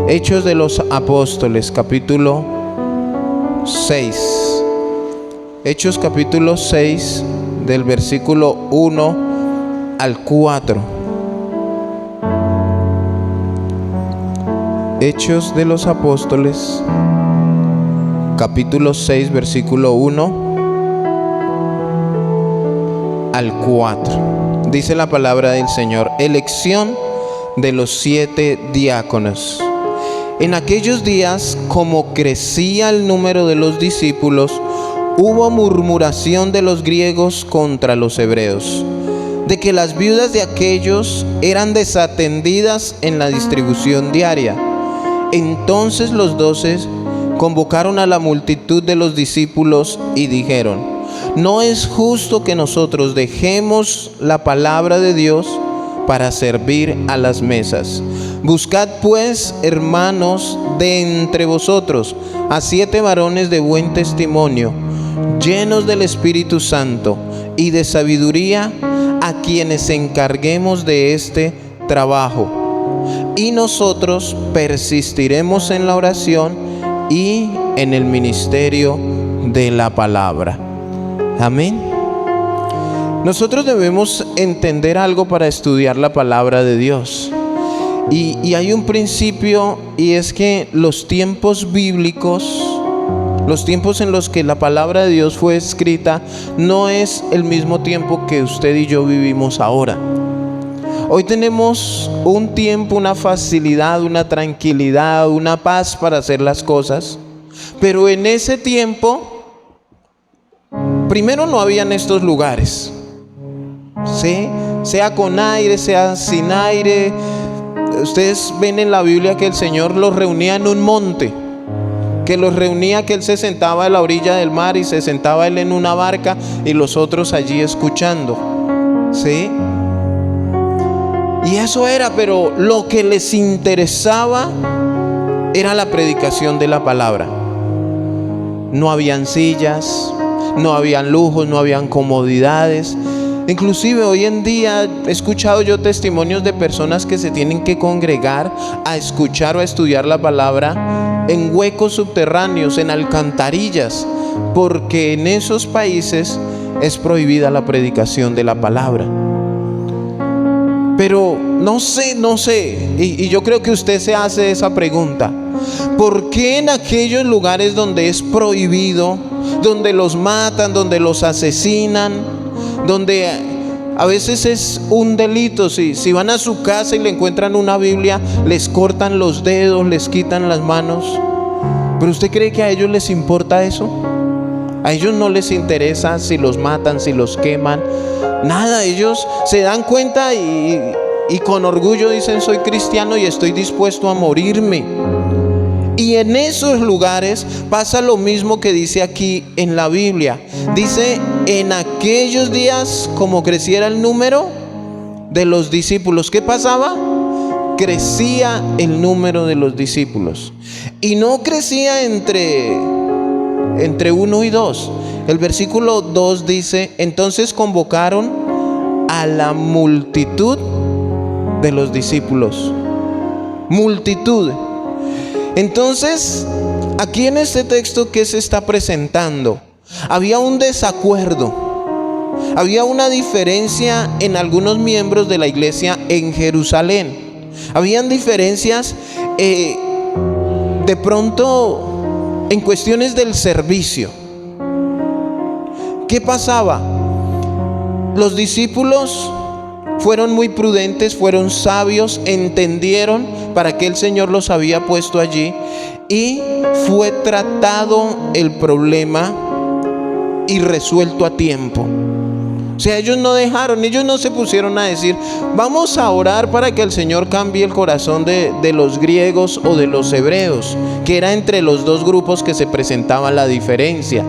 Hechos de los Apóstoles, capítulo 6. Hechos capítulo 6, del versículo 1 al 4. Hechos de los Apóstoles, capítulo 6, versículo 1 al 4. Dice la palabra del Señor: elección de los 7 diáconos. En aquellos días, como crecía el número de los discípulos, hubo murmuración de los griegos contra los hebreos, de que las viudas de aquellos eran desatendidas en la distribución diaria. Entonces los 12 convocaron a la multitud de los discípulos y dijeron: no es justo que nosotros dejemos la palabra de Dios para servir a las mesas. Buscad pues, hermanos, de entre vosotros a 7 varones de buen testimonio, llenos del Espíritu Santo y de sabiduría, a quienes encarguemos de este trabajo. Y nosotros persistiremos en la oración y en el ministerio de la palabra. Amén. Nosotros debemos entender algo para estudiar la palabra de Dios. Y hay un principio, y es que los tiempos bíblicos, los tiempos en los que la palabra de Dios fue escrita, no es el mismo tiempo que usted y yo vivimos ahora. Hoy tenemos un tiempo, una facilidad, una tranquilidad, una paz para hacer las cosas. Pero en ese tiempo, primero no habían estos lugares, ¿sí? Sea con aire, sea sin aire. Ustedes ven en la Biblia que el Señor los reunía en un monte, que los reunía, que Él se sentaba a la orilla del mar y se sentaba Él en una barca y los otros allí escuchando, ¿sí? Y eso era, pero lo que les interesaba era la predicación de la palabra. No habían sillas, no habían lujos, no habían comodidades. Inclusive hoy en día he escuchado yo testimonios de personas que se tienen que congregar a escuchar o a estudiar la palabra en huecos subterráneos, en alcantarillas, porque en esos países es prohibida la predicación de la palabra. Pero no sé, y yo creo que usted se hace esa pregunta: ¿por qué en aquellos lugares donde es prohibido, donde los matan, donde los asesinan, donde a veces es un delito, si van a su casa y le encuentran una Biblia, les cortan los dedos, les quitan las manos? ¿Pero usted cree que a ellos les importa eso? A ellos no les interesa si los matan, si los queman, nada. Ellos se dan cuenta y con orgullo dicen: soy cristiano y estoy dispuesto a morirme. Y en esos lugares pasa lo mismo que dice aquí en la Biblia. Dice: en aquellos días, como creciera el número de los discípulos. ¿Qué pasaba? Crecía el número de los discípulos. Y no crecía entre 1 y 2. El versículo 2 dice: entonces convocaron a la multitud de los discípulos. Multitud. Entonces, aquí en este texto, ¿qué se está presentando? Había un desacuerdo, había una diferencia en algunos miembros de la iglesia en Jerusalén. Habían diferencias de pronto en cuestiones del servicio. ¿Qué pasaba? Los discípulos fueron muy prudentes, fueron sabios, entendieron para qué el Señor los había puesto allí, y fue tratado el problema y resuelto a tiempo. O sea, ellos no dejaron, ellos no se pusieron a decir: vamos a orar para que el Señor cambie el corazón de los griegos o de los hebreos, que era entre los dos grupos que se presentaba la diferencia.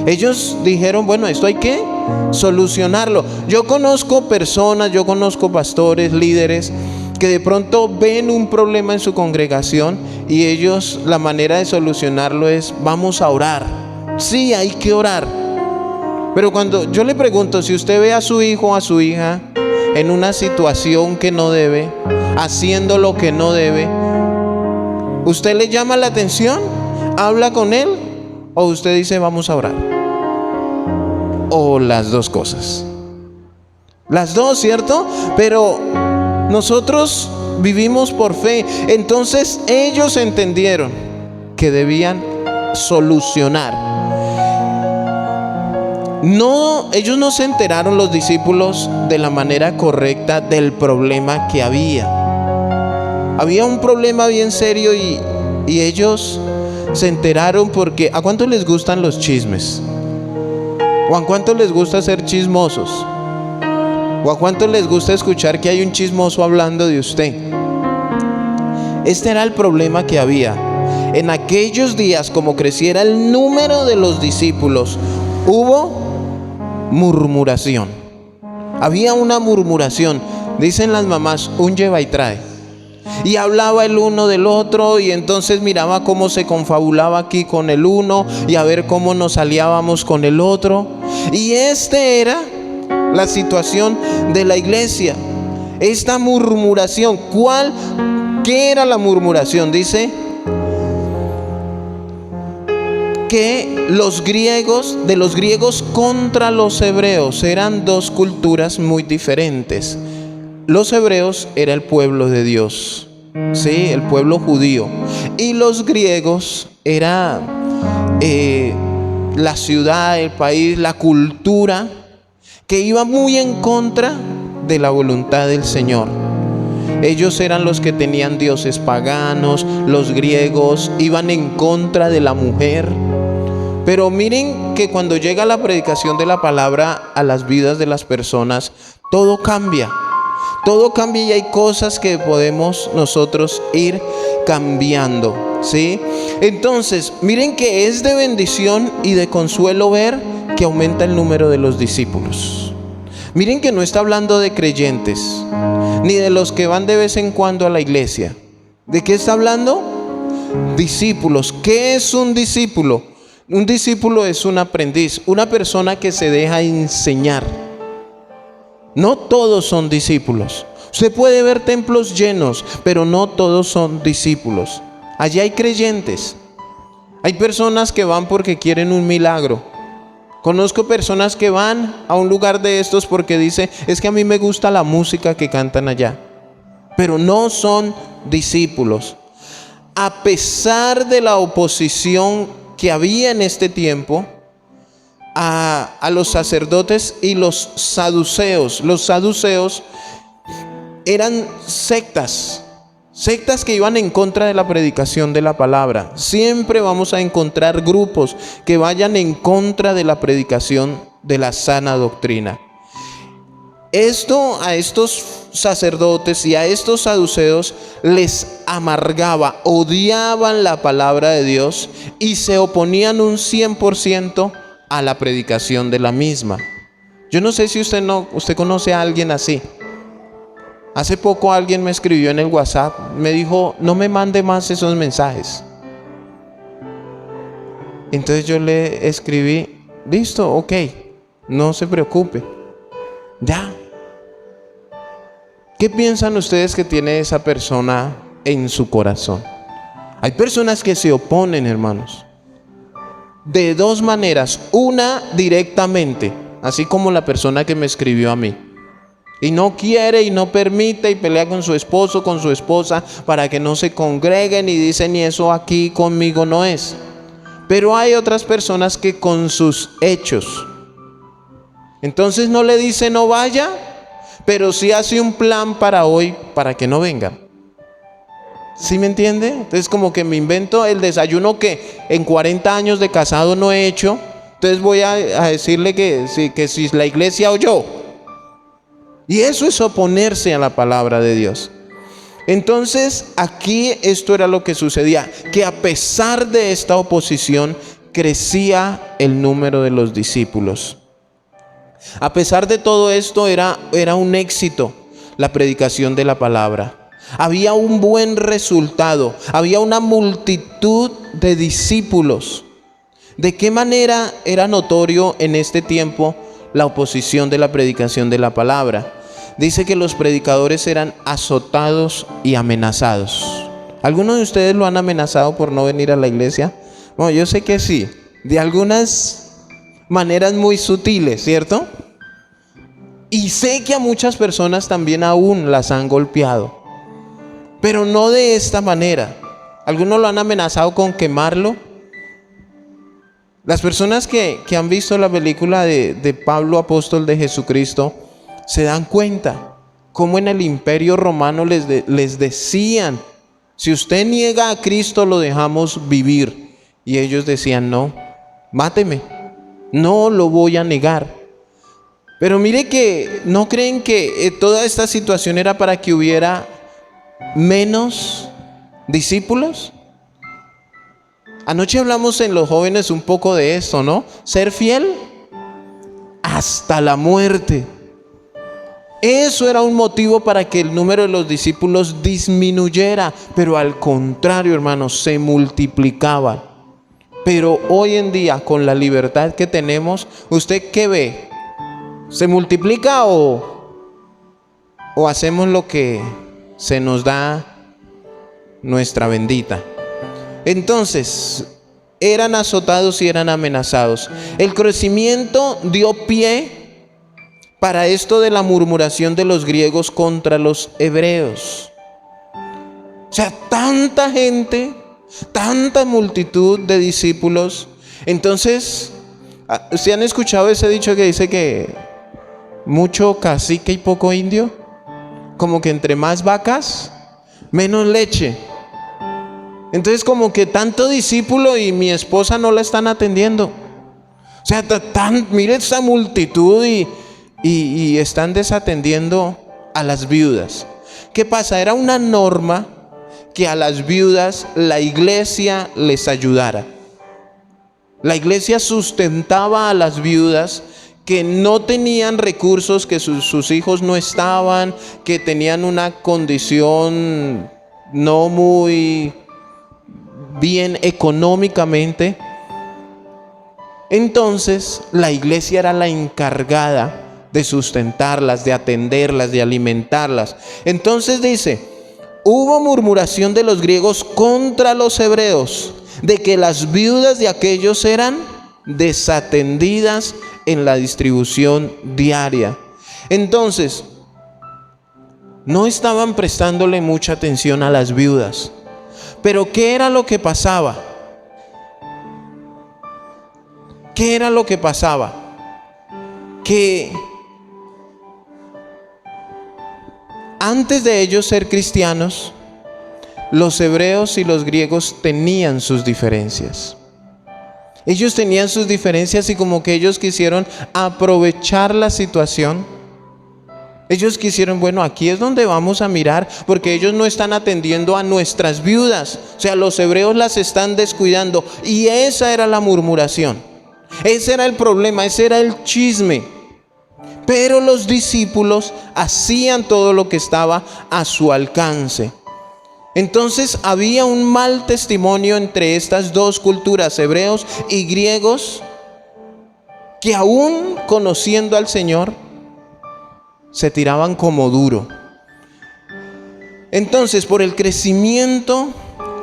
Ellos dijeron: bueno, esto hay que solucionarlo. Yo conozco personas, yo conozco pastores, líderes, que de pronto ven un problema en su congregación y ellos, la manera de solucionarlo es: vamos a orar. Sí, hay que orar. Pero cuando yo le pregunto, si usted ve a su hijo o a su hija en una situación que no debe, haciendo lo que no debe, ¿Usted le llama la atención? ¿Habla con él? ¿O usted dice vamos a orar? O las dos cosas. Las dos, ¿cierto? Pero nosotros vivimos por fe. Entonces ellos entendieron que debían solucionar. Ellos no se enteraron, los discípulos, de la manera correcta del problema que había. Había un problema bien serio y ellos se enteraron porque ¿a cuánto les gustan los chismes? ¿O a cuánto les gusta ser chismosos? ¿O a cuánto les gusta escuchar que hay un chismoso hablando de usted? Este era el problema que había. En aquellos días, como creciera el número de los discípulos, hubo murmuración. Había una murmuración. Dicen las mamás, un lleva y trae. Y hablaba el uno del otro, y entonces miraba cómo se confabulaba aquí con el uno y a ver cómo nos aliábamos con el otro. Y era la situación de la iglesia. Esta murmuración, ¿qué era la murmuración? Dice que de los griegos contra los hebreos, eran dos culturas muy diferentes. Los hebreos era el pueblo de Dios, sí, el pueblo judío, y los griegos era la ciudad, el país, la cultura que iba muy en contra de la voluntad del Señor. Ellos eran los que tenían dioses paganos. Los griegos iban en contra de la mujer. Pero miren que cuando llega la predicación de la palabra a las vidas de las personas, todo cambia. Todo cambia y hay cosas que podemos nosotros ir cambiando, ¿sí? Entonces, miren que es de bendición y de consuelo ver que aumenta el número de los discípulos. Miren que no está hablando de creyentes, ni de los que van de vez en cuando a la iglesia. ¿De qué está hablando? Discípulos. ¿Qué es un discípulo? Un discípulo es un aprendiz, una persona que se deja enseñar. No todos son discípulos. Usted puede ver templos llenos, pero no todos son discípulos. Allí hay creyentes. Hay personas que van porque quieren un milagro. Conozco personas que van a un lugar de estos porque dice, es que a mí me gusta la música que cantan allá. Pero no son discípulos. A pesar de la oposición que había en este tiempo a los sacerdotes y los saduceos. Los saduceos eran sectas que iban en contra de la predicación de la palabra. Siempre vamos a encontrar grupos que vayan en contra de la predicación de la sana doctrina. Esto a estos sacerdotes y a estos saduceos les amargaba, odiaban la palabra de Dios y se oponían un 100% a la predicación de la misma. Yo no sé si usted conoce a alguien así. Hace poco alguien me escribió en el WhatsApp, me dijo, no me mande más esos mensajes. Entonces yo le escribí, listo, ok, no se preocupe, ya. ¿Qué piensan ustedes que tiene esa persona en su corazón? Hay personas que se oponen, hermanos, de dos maneras. Una, directamente, así como la persona que me escribió a mí. Y no quiere y no permite y pelea con su esposo, con su esposa, para que no se congreguen y dicen, y eso aquí conmigo no es. Pero hay otras personas que con sus hechos. Entonces no le dice no vaya, pero sí hace un plan para hoy para que no vengan. ¿Sí me entiende? Entonces como que me invento el desayuno que en 40 años de casado no he hecho. Entonces voy a decirle que si la iglesia o yo. Y eso es oponerse a la palabra de Dios. Entonces aquí esto era lo que sucedía, que a pesar de esta oposición crecía el número de los discípulos. A pesar de todo esto era un éxito la predicación de la palabra. Había un buen resultado, había una multitud de discípulos. ¿De qué manera era notorio en este tiempo la oposición de la predicación de la palabra? Dice que los predicadores eran azotados y amenazados. ¿Algunos de ustedes lo han amenazado por no venir a la iglesia? Bueno, yo sé que sí, de algunas maneras muy sutiles, ¿cierto? Y sé que a muchas personas también aún las han golpeado, pero no de esta manera. Algunos lo han amenazado con quemarlo. Las personas que han visto la película de Pablo, apóstol de Jesucristo, se dan cuenta cómo en el Imperio Romano les decían: si usted niega a Cristo, lo dejamos vivir. Y ellos decían: no, máteme, no lo voy a negar. Pero mire que no creen que toda esta situación era para que hubiera menos discípulos. Anoche hablamos en los jóvenes un poco de esto, ¿no? Ser fiel hasta la muerte. Eso era un motivo para que el número de los discípulos disminuyera, pero al contrario, hermanos, se multiplicaba. Pero hoy en día, con la libertad que tenemos, ¿usted qué ve? ¿Se multiplica o hacemos lo que se nos da nuestra bendita? Entonces, eran azotados y eran amenazados. El crecimiento dio pie para esto de la murmuración de los griegos contra los hebreos. O sea, tanta gente, tanta multitud de discípulos. Entonces, ¿se han escuchado ese dicho que dice que mucho cacique y poco indio? Como que entre más vacas, menos leche. Entonces, como que tanto discípulo y mi esposa no la están atendiendo. O sea, mire esta multitud y están desatendiendo a las viudas. ¿Qué pasa? Era una norma que a las viudas la iglesia les ayudara. La iglesia sustentaba a las viudas que no tenían recursos, que sus hijos no estaban, que tenían una condición no muy bien económicamente. Entonces la iglesia era la encargada de sustentarlas, de atenderlas, de alimentarlas. Entonces dice: hubo murmuración de los griegos contra los hebreos, de que las viudas de aquellos eran desatendidas en la distribución diaria. Entonces, no estaban prestándole mucha atención a las viudas. Pero ¿qué era lo que pasaba? ¿Qué era lo que pasaba? Que antes de ellos ser cristianos, los hebreos y los griegos tenían sus diferencias. Ellos tenían sus diferencias y como que ellos quisieron aprovechar la situación. Ellos quisieron, bueno, aquí es donde vamos a mirar, porque ellos no están atendiendo a nuestras viudas. O sea, los hebreos las están descuidando. Y esa era la murmuración. Ese era el problema, ese era el chisme. Pero los discípulos hacían todo lo que estaba a su alcance. Entonces había un mal testimonio entre estas dos culturas, hebreos y griegos, que aún conociendo al Señor, se tiraban como duro. Entonces, por el crecimiento,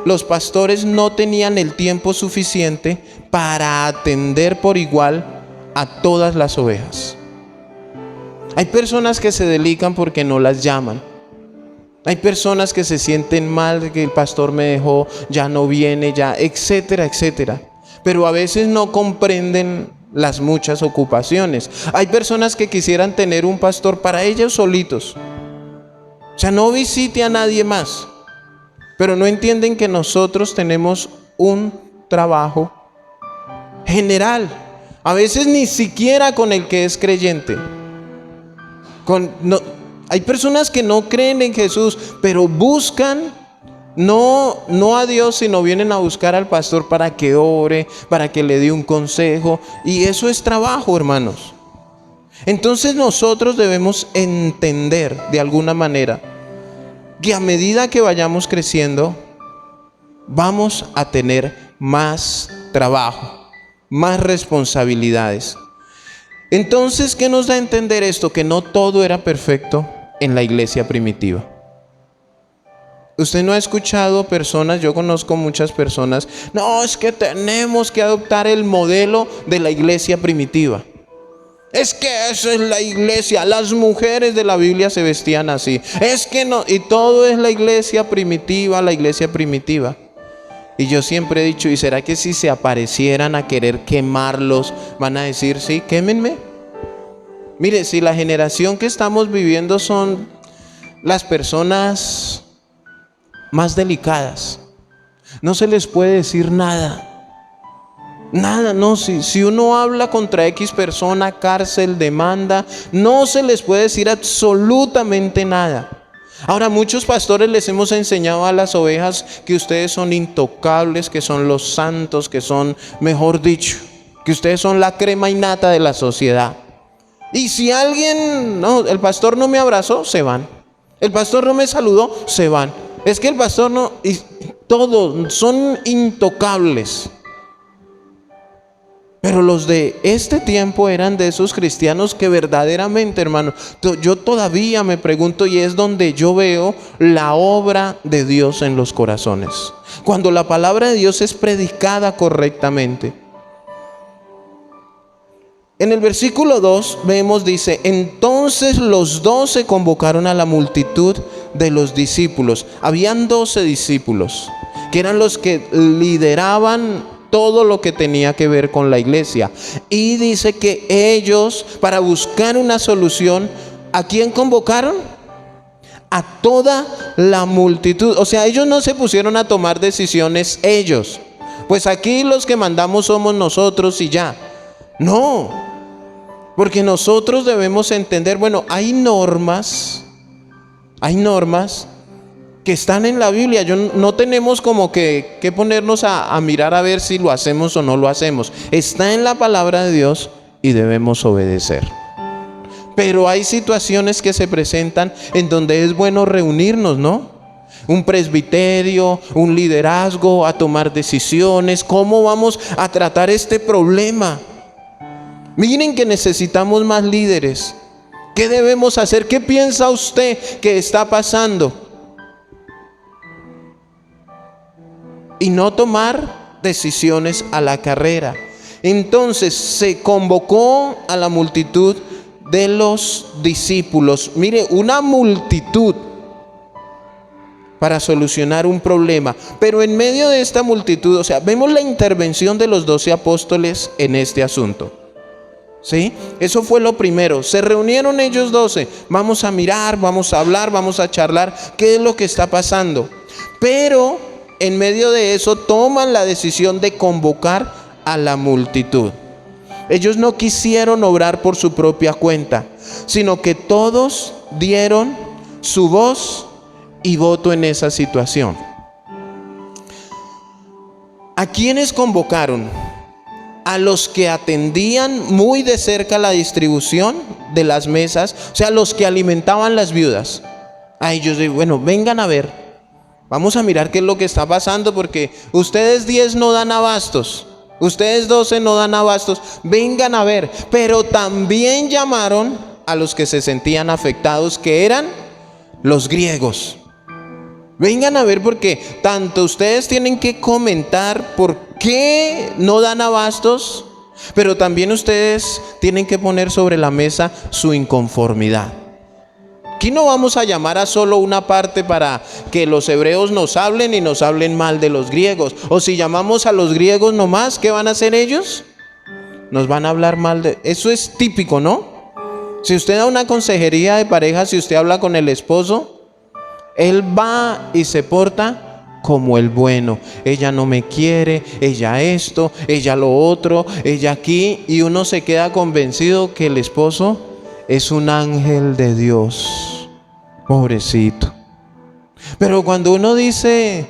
los pastores no tenían el tiempo suficiente para atender por igual a todas las ovejas. Hay personas que se delican porque no las llaman. Hay personas que se sienten mal, que el pastor me dejó, ya no viene, ya, etcétera, etcétera. Pero a veces no comprenden las muchas ocupaciones. Hay personas que quisieran tener un pastor para ellos solitos. O sea, no visite a nadie más. Pero no entienden que nosotros tenemos un trabajo general. A veces ni siquiera con el que es creyente. Hay personas que no creen en Jesús, pero buscan no a Dios, sino vienen a buscar al pastor para que ore, para que le dé un consejo. Y eso es trabajo, hermanos. Entonces nosotros debemos entender de alguna manera que a medida que vayamos creciendo, vamos a tener más trabajo, más responsabilidades. Entonces, ¿qué nos da a entender esto? Que no todo era perfecto en la iglesia primitiva. Usted no ha escuchado personas, yo conozco muchas personas, no, es que tenemos que adoptar el modelo de la iglesia primitiva. Es que eso es la iglesia, las mujeres de la Biblia se vestían así. Es que no, y todo es la iglesia primitiva, la iglesia primitiva. Y yo siempre he dicho, ¿y será que si se aparecieran a querer quemarlos, van a decir, sí, quémenme? Mire, si la generación que estamos viviendo son las personas más delicadas, no se les puede decir nada. Nada, no, si uno habla contra X persona, cárcel, demanda, no se les puede decir absolutamente nada. Ahora, muchos pastores les hemos enseñado a las ovejas que ustedes son intocables, que son los santos, que son, mejor dicho, que ustedes son la crema innata de la sociedad. Y si alguien, no, el pastor no me abrazó, se van. El pastor no me saludó, se van. Es que el pastor no, y todos son intocables. Pero los de este tiempo eran de esos cristianos que verdaderamente, hermano, yo todavía me pregunto, y es donde yo veo la obra de Dios en los corazones. Cuando la palabra de Dios es predicada correctamente. En el versículo 2 vemos, dice, entonces los 12 convocaron a la multitud de los discípulos. Habían 12 discípulos, que eran los que lideraban todo lo que tenía que ver con la iglesia. Y dice que ellos, para buscar una solución, ¿a quién convocaron? A toda la multitud. O sea, ellos no se pusieron a tomar decisiones ellos. Pues aquí los que mandamos somos nosotros y ya. No. Porque nosotros debemos entender, bueno, hay normas que están en la Biblia. No tenemos como que ponernos a mirar a ver si lo hacemos o no lo hacemos. Está en la palabra de Dios y debemos obedecer. Pero hay situaciones que se presentan en donde es bueno reunirnos, ¿no? Un presbiterio, un liderazgo, a tomar decisiones. ¿Cómo vamos a tratar este problema? Miren que necesitamos más líderes. ¿Qué debemos hacer? ¿Qué piensa usted que está pasando? Y no tomar decisiones a la carrera. Entonces se convocó a la multitud de los discípulos. Mire, una multitud para solucionar un problema. Pero en medio de esta multitud, o sea, vemos la intervención de los 12 apóstoles en este asunto. ¿Sí? Eso fue lo primero. Se reunieron ellos 12. Vamos a mirar, vamos a hablar, vamos a charlar qué es lo que está pasando. Pero en medio de eso toman la decisión de convocar a la multitud. Ellos no quisieron obrar por su propia cuenta, sino que todos dieron su voz y voto en esa situación. ¿A quiénes convocaron? A los que atendían muy de cerca la distribución de las mesas, o sea, los que alimentaban las viudas. A ellos digo, bueno, vengan a ver, vamos a mirar qué es lo que está pasando, porque ustedes 10 no dan abastos, ustedes 12 no dan abastos, vengan a ver. Pero también llamaron a los que se sentían afectados, que eran los griegos. Vengan a ver, porque tanto ustedes tienen que comentar por qué no dan abastos, pero también ustedes tienen que poner sobre la mesa su inconformidad. Aquí no vamos a llamar a solo una parte para que los hebreos nos hablen y nos hablen mal de los griegos. O si llamamos a los griegos nomás, ¿qué van a hacer ellos? Nos van a hablar mal de... Eso es típico, ¿no? Si usted da una consejería de pareja, si usted habla con el esposo, él va y se porta como el bueno. Ella no me quiere, ella esto, ella lo otro, ella aquí. Y uno se queda convencido que el esposo es un ángel de Dios. Pobrecito. Pero cuando uno dice,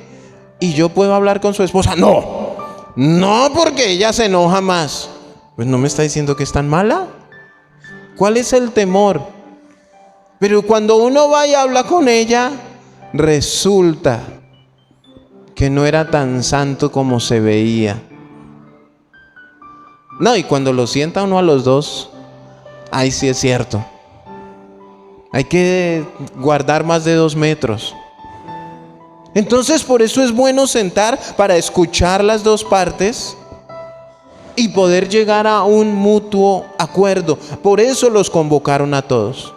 ¿y yo puedo hablar con su esposa? No, porque ella se enoja más. Pues no me está diciendo que es tan mala. ¿Cuál es el temor? Pero cuando uno va y habla con ella, resulta que no era tan santo como se veía. No, y cuando lo sienta uno a los dos, ahí sí es cierto. Hay que guardar más de 2 metros. Entonces por eso es bueno sentar para escuchar las dos partes y poder llegar a un mutuo acuerdo. Por eso los convocaron a todos,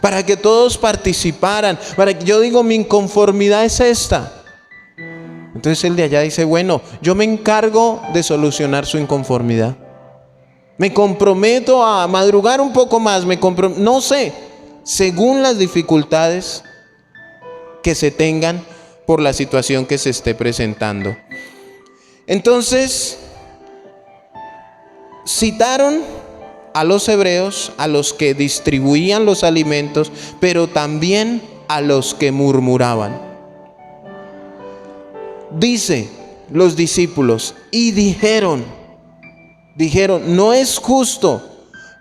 para que todos participaran, para que yo digo, mi inconformidad es esta. Entonces el de allá dice, bueno, yo me encargo de solucionar su inconformidad. Me comprometo a madrugar un poco más, no sé, según las dificultades que se tengan por la situación que se esté presentando. Entonces, citaron a los hebreos, a los que distribuían los alimentos, pero también a los que murmuraban. Dice los discípulos, y dijeron, no es justo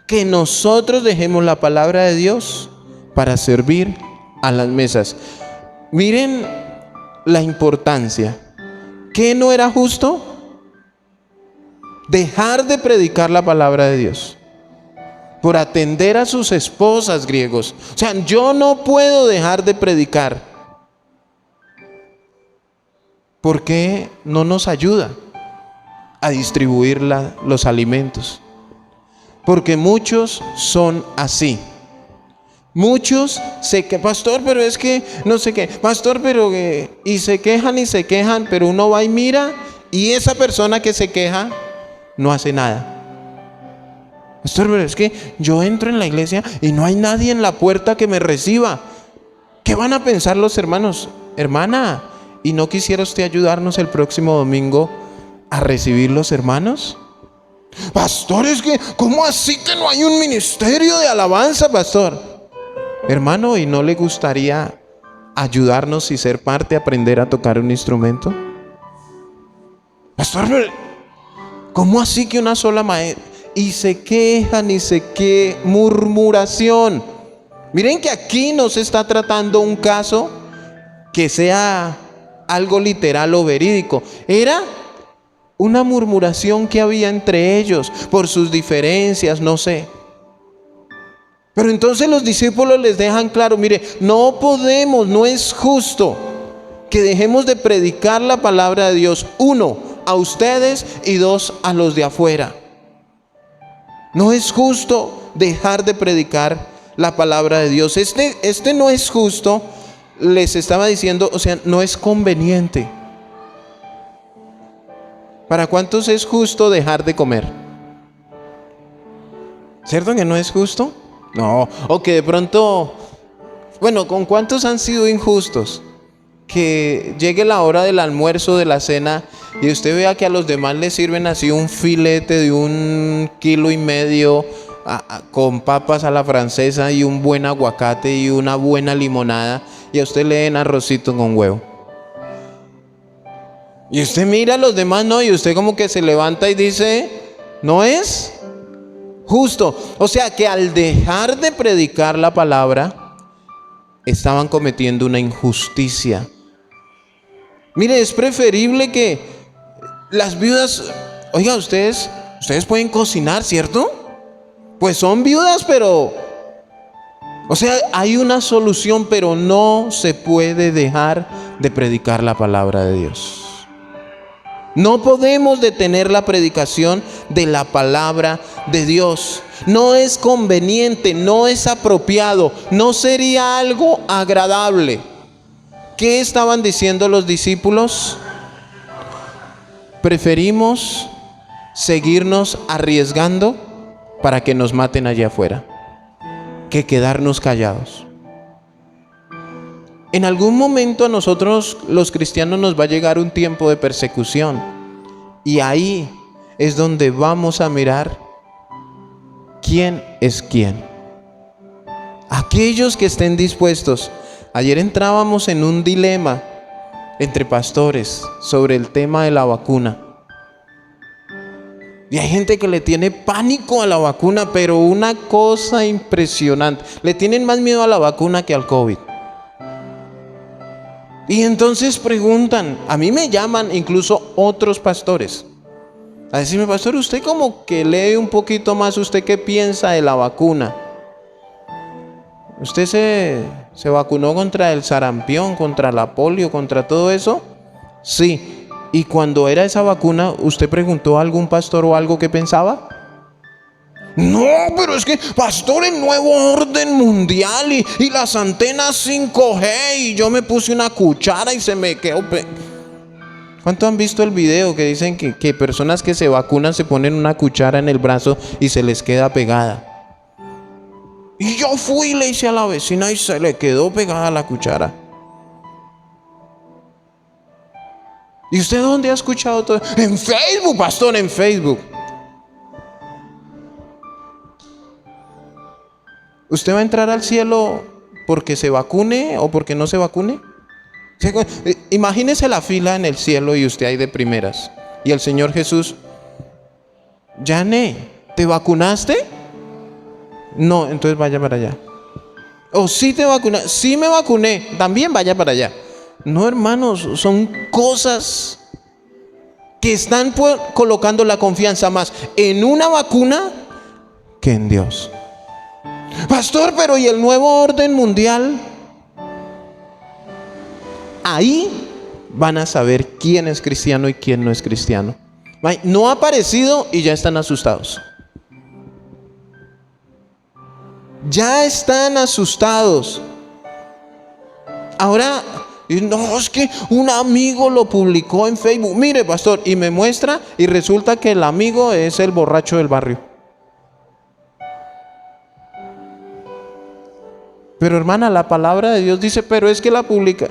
que nosotros dejemos la palabra de Dios para servir a las mesas. Miren la importancia. ¿Qué no era justo? Dejar de predicar la palabra de Dios por atender a sus esposas, griegos. O sea, yo no puedo dejar de predicar. ¿Por qué no nos ayuda a distribuir los alimentos? Porque muchos son así. Muchos pastor, pero es que no sé qué, pastor, pero y se quejan, pero uno va y mira, y esa persona que se queja no hace nada. Pastor, pero es que yo entro en la iglesia y no hay nadie en la puerta que me reciba. ¿Qué van a pensar los hermanos? Hermana, ¿y no quisiera usted ayudarnos el próximo domingo a recibir los hermanos? Pastor, es que, ¿cómo así que no hay un ministerio de alabanza, pastor? Hermano, ¿y no le gustaría ayudarnos y ser parte, aprender a tocar un instrumento? Pastor, ¿cómo así que una sola maestra? Y se quejan y murmuración. Miren que aquí no se está tratando un caso que sea algo literal o verídico. Era una murmuración que había entre ellos por sus diferencias, no sé. Pero entonces los discípulos les dejan claro, mire, no podemos, no es justo que dejemos de predicar la palabra de Dios, 1, a ustedes y 2, a los de afuera. No es justo dejar de predicar la palabra de Dios. Este no es justo, les estaba diciendo, o sea, no es conveniente. ¿Para cuántos es justo dejar de comer? ¿Cierto que no es justo? No, o que de pronto, bueno, ¿con cuántos han sido injustos? Que llegue la hora del almuerzo, de la cena, y usted vea que a los demás les sirven así un filete de 1,5 kilos con papas a la francesa y un buen aguacate y una buena limonada, y a usted le den arrocito con huevo. Y usted mira a los demás, no, y usted como que se levanta y dice, no es justo. O sea que al dejar de predicar la palabra, estaban cometiendo una injusticia. Mire, es preferible que las viudas, oiga, ustedes pueden cocinar, ¿cierto? Pues son viudas, pero, o sea, hay una solución, pero no se puede dejar de predicar la palabra de Dios. No podemos detener la predicación de la palabra de Dios. No es conveniente, no es apropiado, no sería algo agradable. ¿Qué estaban diciendo los discípulos? Preferimos seguirnos arriesgando para que nos maten allá afuera que quedarnos callados. En algún momento a nosotros los cristianos nos va a llegar un tiempo de persecución, y ahí es donde vamos a mirar quién es quién. Aquellos que estén dispuestos. Ayer entrábamos en un dilema entre pastores sobre el tema de la vacuna. Y hay gente que le tiene pánico a la vacuna, pero una cosa impresionante. Le tienen más miedo a la vacuna que al COVID. Y entonces preguntan, a mí me llaman incluso otros pastores a decirme, pastor, usted como que lee un poquito más, ¿usted qué piensa de la vacuna? ¿Usted ¿Se vacunó contra el sarampión, contra la polio, contra todo eso? Sí. ¿Y cuando era esa vacuna, usted preguntó a algún pastor o algo que pensaba? No, pero es que, pastor, el nuevo orden mundial y las antenas 5G y yo me puse una cuchara y se me quedó... ¿Cuánto han visto el video que dicen que personas que se vacunan se ponen una cuchara en el brazo y se les queda pegada? Y yo fui y le hice a la vecina y se le quedó pegada la cuchara. ¿Y usted dónde ha escuchado todo? En Facebook, pastor, en Facebook. ¿Usted va a entrar al cielo porque se vacune o porque no se vacune? Imagínese la fila en el cielo y usted ahí de primeras. Y el Señor Jesús: Yané, ¿te vacunaste? No, entonces vaya para allá. O sí te vacunaste, sí me vacuné, también vaya para allá. No, hermanos, son cosas que están colocando la confianza más en una vacuna que en Dios. Pastor, pero ¿y el nuevo orden mundial? Ahí van a saber quién es cristiano y quién no es cristiano. No ha aparecido y ya están asustados. Ya están asustados. Ahora, no, es que un amigo lo publicó en Facebook. Mire, pastor, y me muestra y resulta que el amigo es el borracho del barrio. Pero hermana, la palabra de Dios dice, pero es que la publica.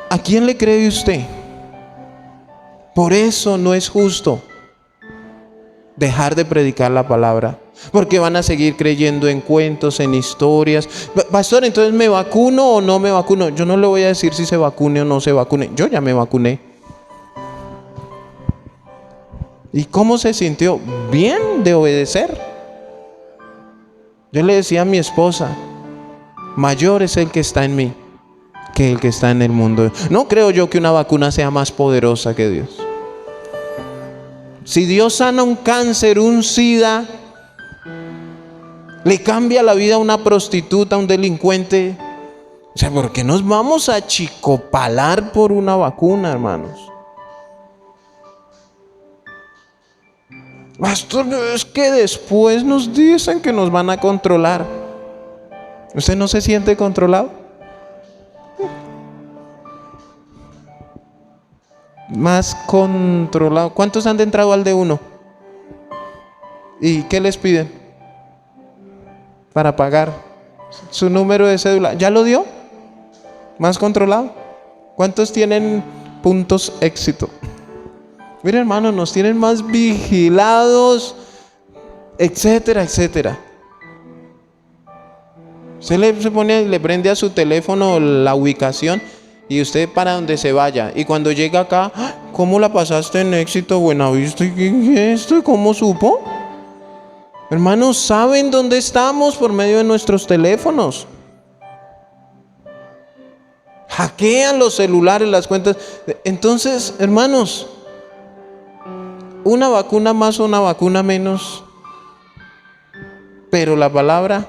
¿A quién le cree usted? Por eso no es justo dejar de predicar la palabra, porque van a seguir creyendo en cuentos, en historias. Pastor, entonces ¿me vacuno o no me vacuno? Yo no le voy a decir si se vacune o no se vacune. Yo ya me vacuné. ¿Y cómo se sintió? Bien, de obedecer. Yo le decía a mi esposa, mayor es el que está en mí que el que está en el mundo. No creo yo que una vacuna sea más poderosa que Dios. Si Dios sana un cáncer, un SIDA, le cambia la vida a una prostituta, a un delincuente, o sea, ¿por qué nos vamos a chicopalar por una vacuna, hermanos? Pastor, es que después nos dicen que nos van a controlar. ¿Usted no se siente controlado? Más controlado. ¿Cuántos han entrado al D1? ¿Y qué les piden? Para pagar. Su número de cédula. ¿Ya lo dio? ¿Más controlado? ¿Cuántos tienen puntos éxito? Mira, hermano, nos tienen más vigilados, etcétera, etcétera. Usted se pone, le prende a su teléfono la ubicación y usted para donde se vaya. Y cuando llega acá, ¿cómo la pasaste en éxito, Buenavista? ¿Y qué es esto? ¿Cómo supo? Hermanos, ¿saben dónde estamos por medio de nuestros teléfonos? Hackean los celulares, las cuentas. Entonces, hermanos, una vacuna más o una vacuna menos, pero la palabra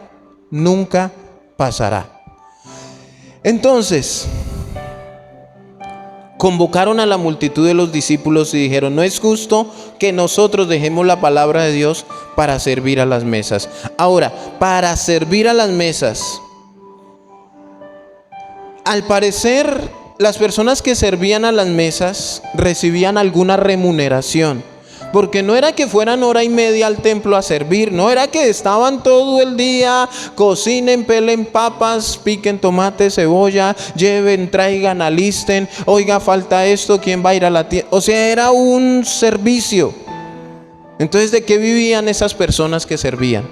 nunca pasará. Entonces, convocaron a la multitud de los discípulos y dijeron: no es justo que nosotros dejemos la palabra de Dios para servir a las mesas. Ahora, para servir a las mesas, al parecer, las personas que servían a las mesas recibían alguna remuneración. Porque no era que fueran hora y media al templo a servir, no era que estaban todo el día, cocinen, pelen papas, piquen tomate, cebolla, lleven, traigan, alisten, oiga, falta esto, ¿quién va a ir a la tienda? O sea, era un servicio. Entonces, ¿de qué vivían esas personas que servían?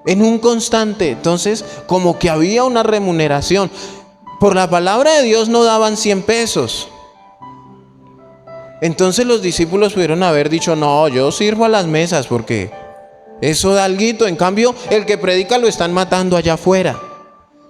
En un constante. Entonces, como que había una remuneración. Por la palabra de Dios no daban 100 pesos. Entonces los discípulos pudieron haber dicho: no, yo sirvo a las mesas porque eso da alguito. En cambio, el que predica lo están matando allá afuera.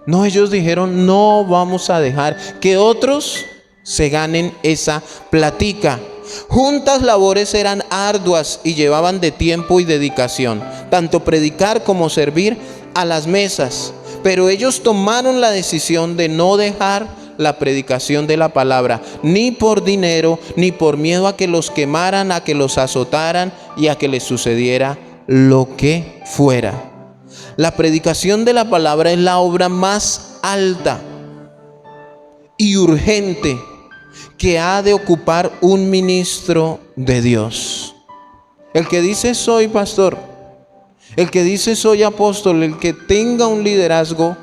No, ellos dijeron: no vamos a dejar que otros se ganen esa platica. Juntas labores eran arduas y llevaban de tiempo y dedicación. Tanto predicar como servir a las mesas, pero ellos tomaron la decisión de no dejar la predicación de la palabra, ni por dinero, ni por miedo a que los quemaran, a que los azotaran y a que les sucediera lo que fuera. La predicación de la palabra es la obra más alta y urgente que ha de ocupar un ministro de Dios. El que dice soy pastor, el que dice soy apóstol, el que tenga un liderazgo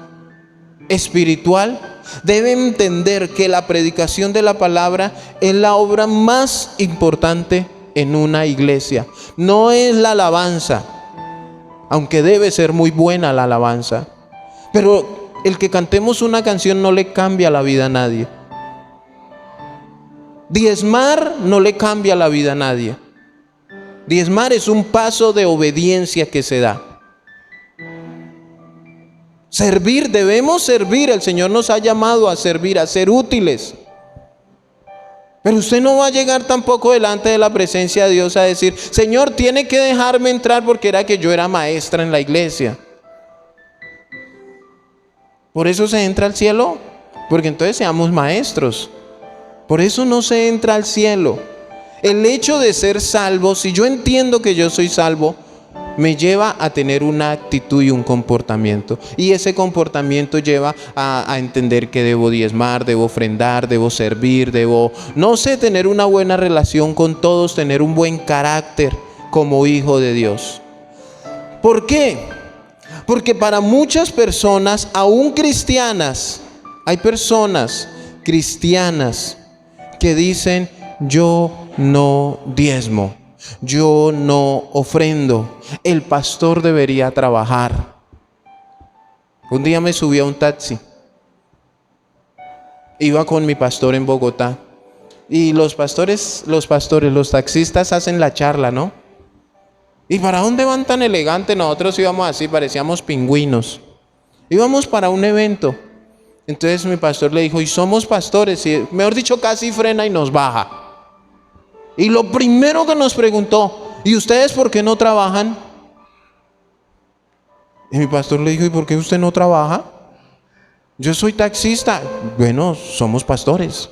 espiritual, debe entender que la predicación de la palabra es la obra más importante en una iglesia. No es la alabanza, aunque debe ser muy buena la alabanza, pero el que cantemos una canción no le cambia la vida a nadie. Diezmar no le cambia la vida a nadie. Diezmar es un paso de obediencia que se da. Servir, debemos servir. El Señor nos ha llamado a servir, a ser útiles. Pero usted no va a llegar tampoco delante de la presencia de Dios a decir: Señor, tiene que dejarme entrar porque era que yo era maestra en la iglesia. Por eso se entra al cielo, porque entonces seamos maestros. Por eso no se entra al cielo. El hecho de ser salvo, si yo entiendo que yo soy salvo, me lleva a tener una actitud y un comportamiento. Y ese comportamiento lleva a entender que debo diezmar, debo ofrendar, debo servir, debo, no sé, tener una buena relación con todos, tener un buen carácter como hijo de Dios. ¿Por qué? Porque para muchas personas, aún cristianas, hay personas cristianas que dicen: yo no diezmo, yo no ofrendo, el pastor debería trabajar. Un día me subí a un taxi, iba con mi pastor en Bogotá, y los taxistas hacen la charla, ¿no? ¿Y para dónde van tan elegantes? Nosotros íbamos así, parecíamos pingüinos. Íbamos para un evento. Entonces mi pastor le dijo: y somos pastores, y mejor dicho, casi frena y nos baja. Y lo primero que nos preguntó: ¿y ustedes por qué no trabajan? Y mi pastor le dijo: ¿y por qué usted no trabaja? Yo soy taxista. Bueno, somos pastores.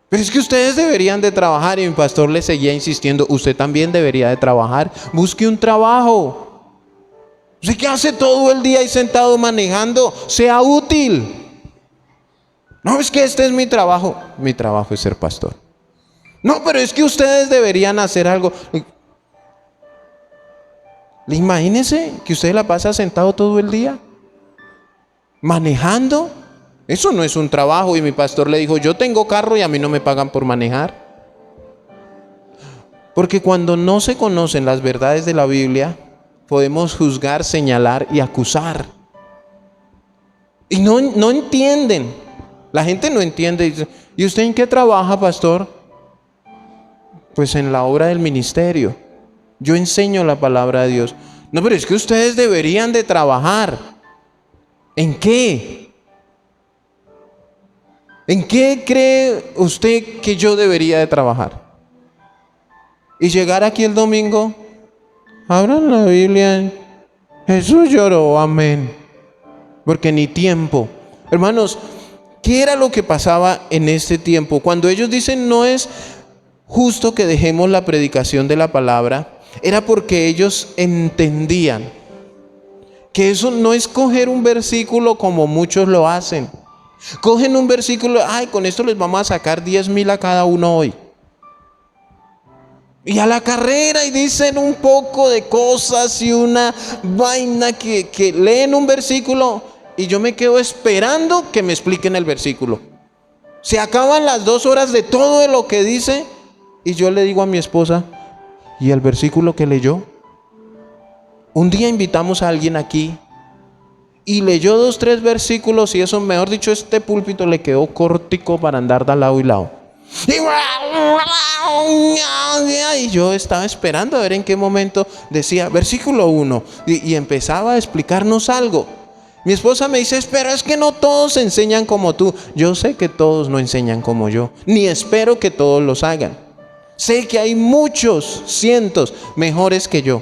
Pero es que ustedes deberían de trabajar. Y mi pastor le seguía insistiendo: usted también debería de trabajar. Busque un trabajo. ¿Usted qué hace todo el día ahí sentado manejando? Sea útil. No, es que este es mi trabajo. Mi trabajo es ser pastor. No, pero es que ustedes deberían hacer algo. Imagínense que usted la pasa sentado todo el día manejando. Eso no es un trabajo. Y mi pastor le dijo: yo tengo carro y a mí no me pagan por manejar. Porque cuando no se conocen las verdades de la Biblia, podemos juzgar, señalar y acusar. Y no entienden. La gente no entiende. Dice: ¿y usted en qué trabaja, pastor? Pues en la obra del ministerio. Yo enseño la palabra de Dios. No, pero es que ustedes deberían de trabajar. ¿En qué? ¿En qué cree usted que yo debería de trabajar? Y llegar aquí el domingo: abran la Biblia, Jesús lloró, amén. Porque ni tiempo. Hermanos, ¿qué era lo que pasaba en este tiempo? Cuando ellos dicen no es justo que dejemos la predicación de la palabra, era porque ellos entendían que eso no es coger un versículo como muchos lo hacen. Cogen un versículo: ay, con esto les vamos a sacar 10,000 a cada uno hoy. Y a la carrera, y dicen un poco de cosas y una vaina que leen un versículo, y yo me quedo esperando que me expliquen el versículo. Se acaban las 2 horas de todo de lo que dice, y yo le digo a mi esposa: ¿y el versículo que leyó? Un día invitamos a alguien aquí y leyó 2, 3 versículos, y eso, mejor dicho, este púlpito le quedó cortico para andar de lado y lado. Y yo estaba esperando a ver en qué momento decía versículo 1 y empezaba a explicarnos algo. Mi esposa me dice: pero es que no todos enseñan como tú. Yo sé que todos no enseñan como yo, ni espero que todos los hagan. Sé que hay muchos, cientos, mejores que yo.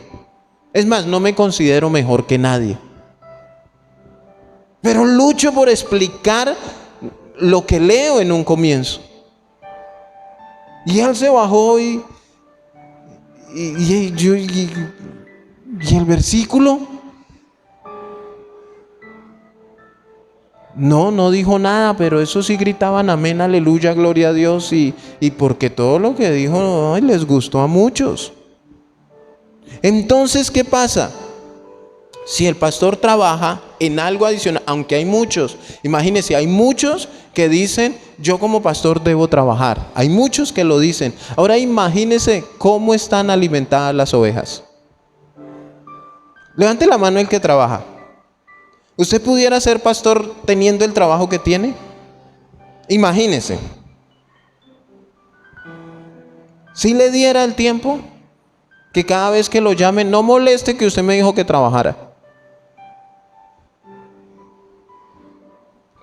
Es más, no me considero mejor que nadie. pero lucho por explicar lo que leo en un comienzo. Y él se bajó y el versículo no dijo nada, pero eso sí gritaban amén, aleluya, gloria a Dios, y porque todo lo que dijo les gustó a muchos. Entonces, ¿qué pasa? Si el pastor trabaja en algo adicional, aunque hay muchos, imagínense, hay muchos que dicen, yo como pastor debo trabajar. Hay muchos que lo dicen. Ahora imagínense cómo están alimentadas las ovejas. Levante la mano el que trabaja. ¿Usted pudiera ser pastor teniendo el trabajo que tiene? Imagínese. Si le diera el tiempo, que cada vez que lo llamen, no moleste que usted me dijo que trabajara.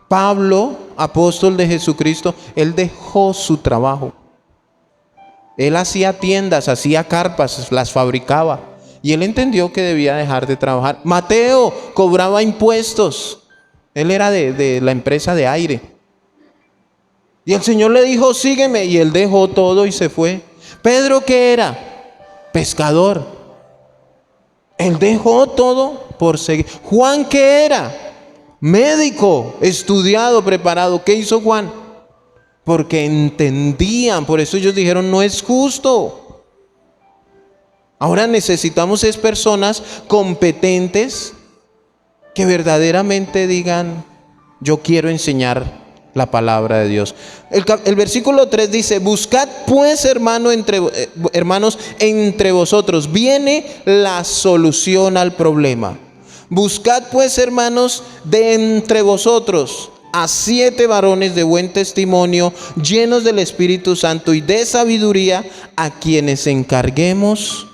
Pablo, apóstol de Jesucristo, él dejó su trabajo. Él hacía tiendas, hacía carpas, las fabricaba. Y él entendió que debía dejar de trabajar. Mateo cobraba impuestos. Él era de la empresa de aire. Y el Señor le dijo, sígueme. Y él dejó todo y se fue. Pedro, ¿qué era? Pescador. Él dejó todo por seguir. Juan, ¿qué era? Médico, estudiado, preparado. ¿Qué hizo Juan? Porque entendían. Por eso ellos dijeron, no es justo. Ahora necesitamos es personas competentes que verdaderamente digan, yo quiero enseñar la palabra de Dios. El versículo 3 dice, buscad pues hermanos entre vosotros. Viene la solución al problema. Buscad pues hermanos de entre vosotros a 7 varones de buen testimonio, llenos del Espíritu Santo y de sabiduría, a quienes encarguemos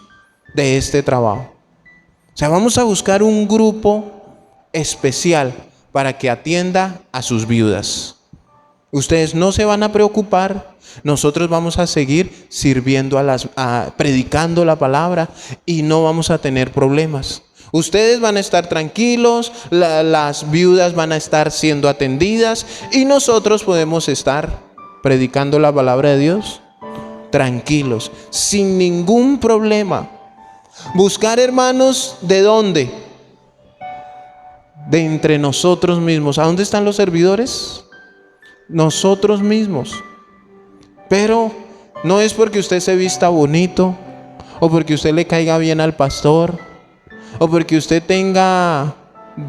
de este trabajo. O sea, vamos a buscar un grupo especial para que atienda a sus viudas. Ustedes no se van a preocupar, nosotros vamos a seguir sirviendo predicando la palabra y no vamos a tener problemas. Ustedes van a estar tranquilos, las viudas van a estar siendo atendidas y nosotros podemos estar predicando la palabra de Dios tranquilos, sin ningún problema. Buscar hermanos, ¿de dónde? De entre nosotros mismos. ¿A dónde están los servidores? Nosotros mismos. Pero no es porque usted se vista bonito, o porque usted le caiga bien al pastor, o porque usted tenga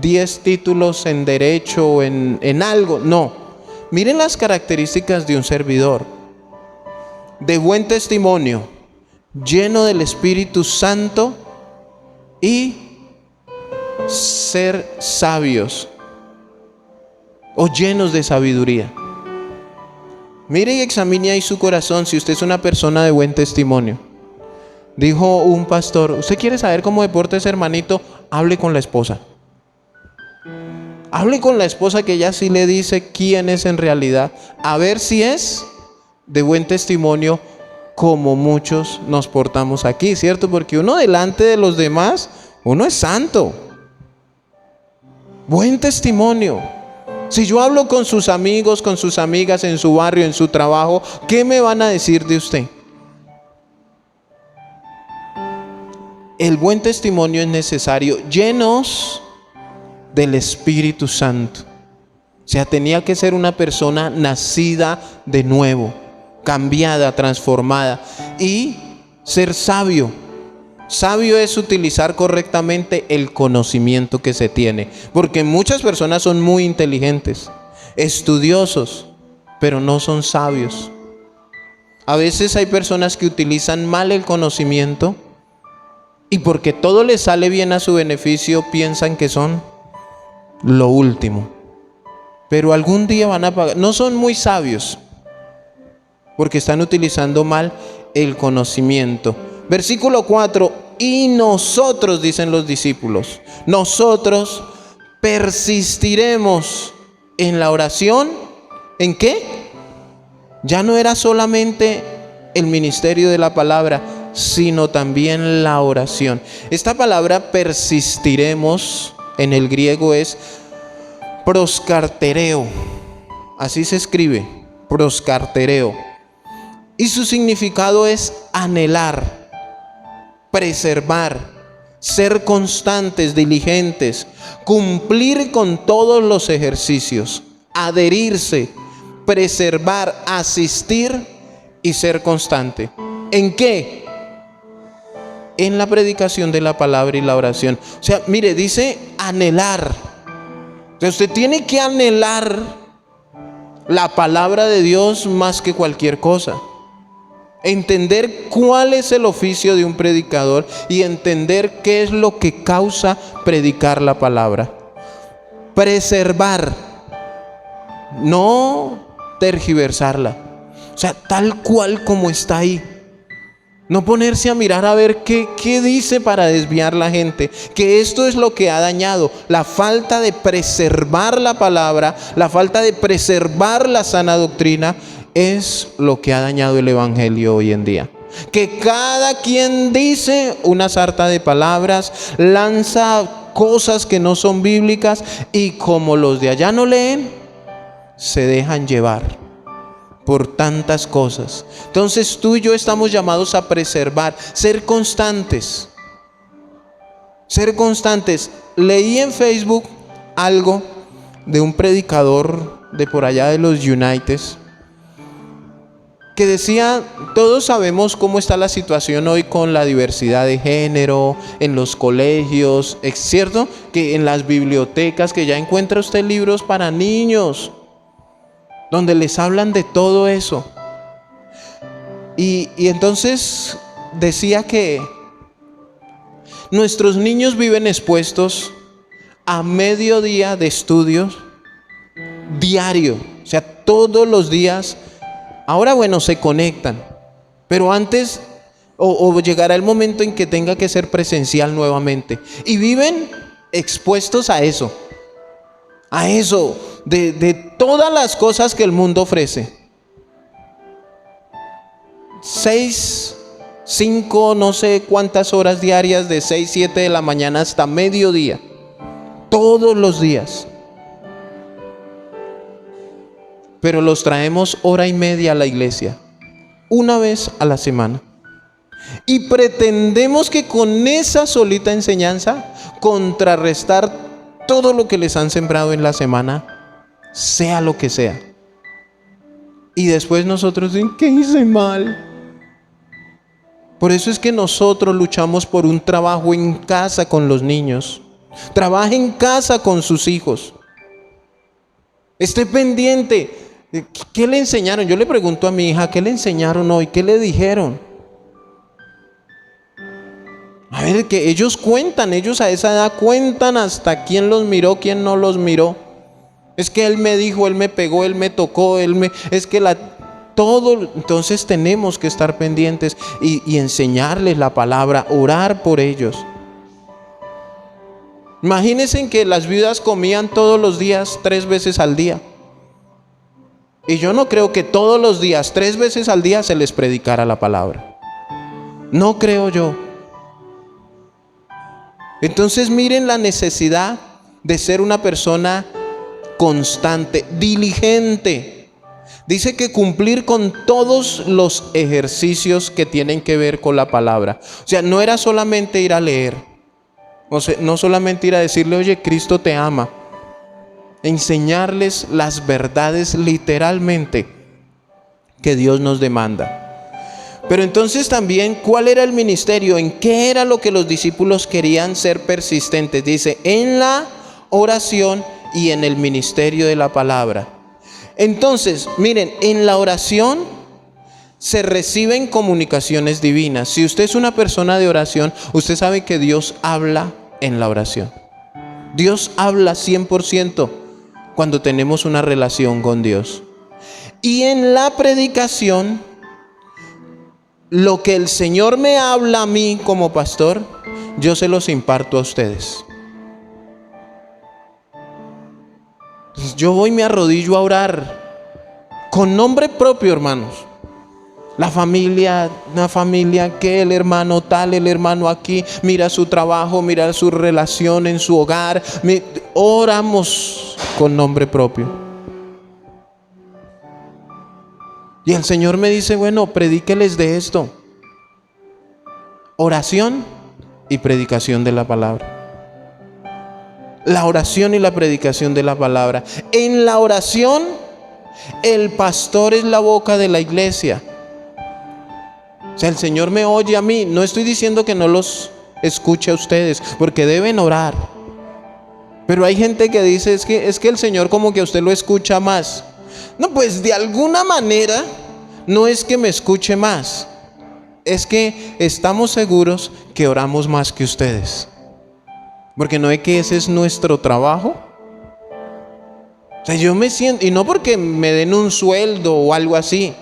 10 títulos en derecho o en algo. No. Miren las características de un servidor. De buen testimonio, lleno del Espíritu Santo y ser sabios o llenos de sabiduría. Mire y examine ahí su corazón si usted es una persona de buen testimonio. Dijo un pastor, ¿usted quiere saber cómo deporta ese hermanito? Hable con la esposa. Hable con la esposa, que ella sí le dice quién es en realidad. A ver si es de buen testimonio como muchos nos portamos aquí, ¿cierto? Porque uno delante de los demás, uno es santo. Buen testimonio. Si yo hablo con sus amigos, con sus amigas, en su barrio, en su trabajo, ¿qué me van a decir de usted? El buen testimonio es necesario, llenos del Espíritu Santo. O sea, tenía que ser una persona nacida de nuevo, cambiada, transformada, y ser sabio. Sabio es utilizar correctamente el conocimiento que se tiene, porque muchas personas son muy inteligentes, estudiosos, pero no son sabios. A veces hay personas que utilizan mal el conocimiento y porque todo les sale bien a su beneficio piensan que son lo último, pero algún día van a pagar. No son muy sabios porque están utilizando mal el conocimiento. Versículo 4, y nosotros, dicen los discípulos, nosotros persistiremos en la oración. ¿En qué? Ya no era solamente el ministerio de la palabra, sino también la oración. Esta palabra persistiremos en el griego es proscartereo. Así se escribe, proscartereo. Y su significado es anhelar, preservar, ser constantes, diligentes, cumplir con todos los ejercicios, adherirse, preservar, asistir y ser constante. ¿En qué? En la predicación de la palabra y la oración. O sea, mire, dice anhelar. Entonces usted tiene que anhelar la palabra de Dios más que cualquier cosa. Entender cuál es el oficio de un predicador y entender qué es lo que causa predicar la palabra. Preservar, no tergiversarla. O sea, tal cual como está ahí. No ponerse a mirar a ver qué dice para desviar la gente. Que esto es lo que ha dañado. La falta de preservar la palabra, la falta de preservar la sana doctrina es lo que ha dañado el evangelio hoy en día. Que cada quien dice una sarta de palabras, lanza cosas que no son bíblicas y como los de allá no leen, se dejan llevar por tantas cosas. Entonces tú y yo estamos llamados a preservar, ser constantes. Ser constantes. Leí en Facebook algo de un predicador de por allá de los United que decía, todos sabemos cómo está la situación hoy con la diversidad de género en los colegios, es cierto que en las bibliotecas que ya encuentra usted libros para niños donde les hablan de todo eso. Y entonces decía que nuestros niños viven expuestos a mediodía de estudios diario, o sea, todos los días. Ahora bueno, se conectan, pero antes o llegará el momento en que tenga que ser presencial nuevamente. Y viven expuestos a eso de todas las cosas que el mundo ofrece. 6, 5, no sé cuántas horas diarias, de 6, 7 de la mañana hasta mediodía, todos los días. Pero los traemos hora y media a la iglesia, una vez a la semana. Y pretendemos que con esa solita enseñanza contrarrestar todo lo que les han sembrado en la semana, sea lo que sea. Y después nosotros dicen, ¿qué hice mal? Por eso es que nosotros luchamos por un trabajo en casa con los niños. Trabaje en casa con sus hijos. Esté pendiente. ¿Qué le enseñaron? Yo le pregunto a mi hija, ¿qué le enseñaron hoy? ¿Qué le dijeron? A ver, que ellos cuentan, ellos a esa edad cuentan hasta quién los miró, quién no los miró. Es que él me dijo, él me pegó, él me tocó, todo. Entonces tenemos que estar pendientes y enseñarles la palabra, orar por ellos. Imagínense que las viudas comían todos los días 3 veces al día. Y yo no creo que todos los días, 3 veces al día, se les predicara la palabra. No creo yo. Entonces miren la necesidad de ser una persona constante, diligente. Dice que cumplir con todos los ejercicios que tienen que ver con la palabra. O sea, no era solamente ir a leer. O sea, no solamente ir a decirle, oye, Cristo te ama. Enseñarles las verdades literalmente que Dios nos demanda. Pero entonces también, ¿cuál era el ministerio? ¿En qué era lo que los discípulos querían ser persistentes? Dice, en la oración y en el ministerio de la palabra. Entonces, miren, en la oración se reciben comunicaciones divinas. Si usted es una persona de oración, usted sabe que Dios habla en la oración. Dios habla 100% cuando tenemos una relación con Dios. Y en la predicación, lo que el Señor me habla a mí como pastor, yo se los imparto a ustedes. Yo voy y me arrodillo a orar con nombre propio, hermanos. una familia que el hermano tal, el hermano aquí, mira su trabajo, mira su relación en su hogar. Oramos con nombre propio. Y el Señor me dice, bueno, predíqueles de esto. Oración y predicación de la palabra. La oración y la predicación de la palabra. En la oración, el pastor es la boca de la iglesia. O sea, el Señor me oye a mí. No estoy diciendo que no los escuche a ustedes, porque deben orar. Pero hay gente que dice, es que el Señor como que a usted lo escucha más. No, pues de alguna manera no es que me escuche más. Es que estamos seguros que oramos más que ustedes. Porque no es que ese es nuestro trabajo. O sea, yo me siento, y no porque me den un sueldo o algo así,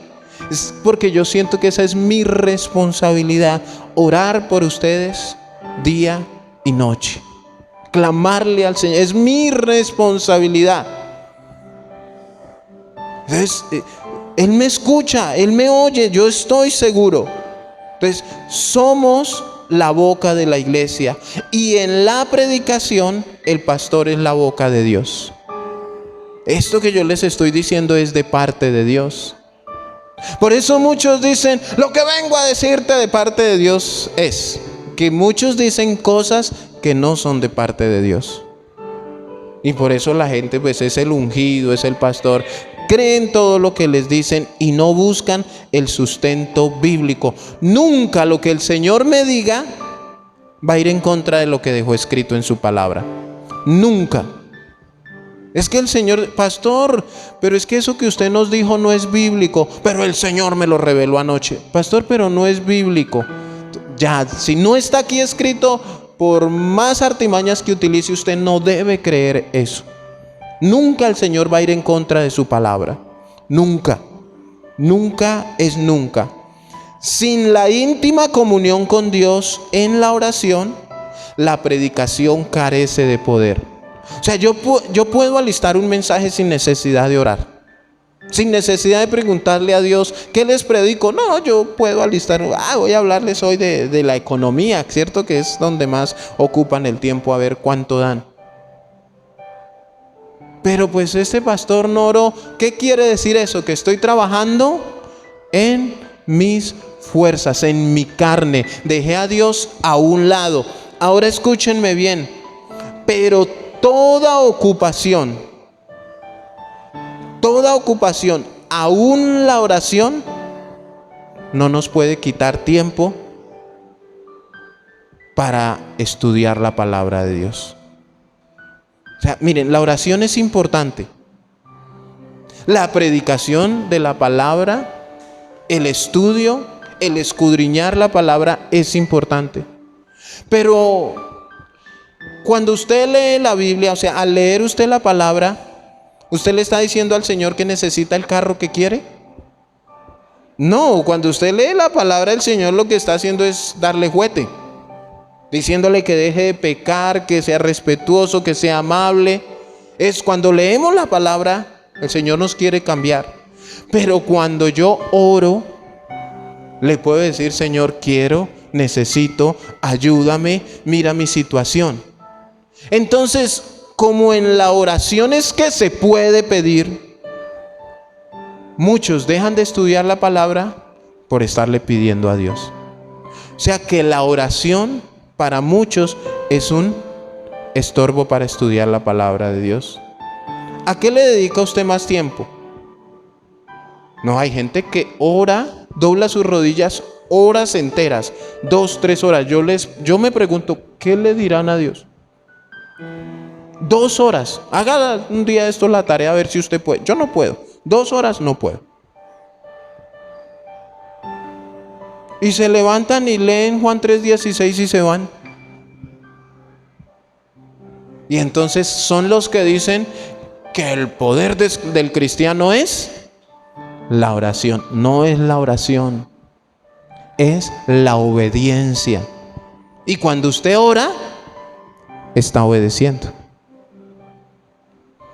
es porque yo siento que esa es mi responsabilidad, orar por ustedes día y noche, clamarle al Señor, es mi responsabilidad. Entonces, Él me escucha, Él me oye, yo estoy seguro. Entonces, somos la boca de la iglesia, y en la predicación el pastor es la boca de Dios. Esto que yo les estoy diciendo es de parte de Dios. Por eso muchos dicen, lo que vengo a decirte de parte de Dios es que muchos dicen cosas que no son de parte de Dios. Y por eso la gente pues es el ungido, es el pastor. Creen todo lo que les dicen y no buscan el sustento bíblico. Nunca lo que el Señor me diga va a ir en contra de lo que dejó escrito en su palabra. Nunca. Es que el Señor, pastor, pero es que eso que usted nos dijo no es bíblico, pero el Señor me lo reveló anoche. Pastor, pero no es bíblico. Ya, si no está aquí escrito, por más artimañas que utilice, usted no debe creer eso. Nunca el Señor va a ir en contra de su palabra. Nunca. Nunca es nunca. Sin la íntima comunión con Dios en la oración, la predicación carece de poder. O sea, yo puedo alistar un mensaje sin necesidad de orar, sin necesidad de preguntarle a Dios, ¿qué les predico? No, yo puedo alistar, voy a hablarles hoy de la economía, ¿cierto? Que es donde más ocupan el tiempo, a ver cuánto dan. Pero pues este pastor no oró. ¿Qué quiere decir eso? Que estoy trabajando en mis fuerzas, en mi carne. Dejé a Dios a un lado. Ahora escúchenme bien. Pero toda ocupación, aún la oración, no nos puede quitar tiempo para estudiar la palabra de Dios. O sea, miren, la oración es importante. La predicación de la palabra, el estudio, el escudriñar la palabra es importante. Pero cuando usted lee la Biblia, o sea, al leer usted la palabra, ¿usted le está diciendo al Señor que necesita el carro que quiere? No, cuando usted lee la palabra del Señor, lo que está haciendo es darle juguete, diciéndole que deje de pecar, que sea respetuoso, que sea amable. Es cuando leemos la palabra, el Señor nos quiere cambiar. Pero cuando yo oro, le puedo decir, Señor, quiero, necesito, ayúdame, mira mi situación. Entonces, como en la oración es que se puede pedir, muchos dejan de estudiar la palabra por estarle pidiendo a Dios. O sea que la oración para muchos es un estorbo para estudiar la palabra de Dios. ¿A qué le dedica usted más tiempo? No, hay gente que ora, dobla sus rodillas horas enteras, 2, 3 horas. Yo me pregunto, ¿qué le dirán a Dios? 2 horas. Haga un día de esto la tarea a ver si usted puede. Yo no puedo. 2 horas no puedo. Y se levantan y leen Juan 3:16 y se van. Y entonces son los que dicen que el poder del cristiano es la oración. No es la oración, es la obediencia. Y cuando usted ora, está obedeciendo.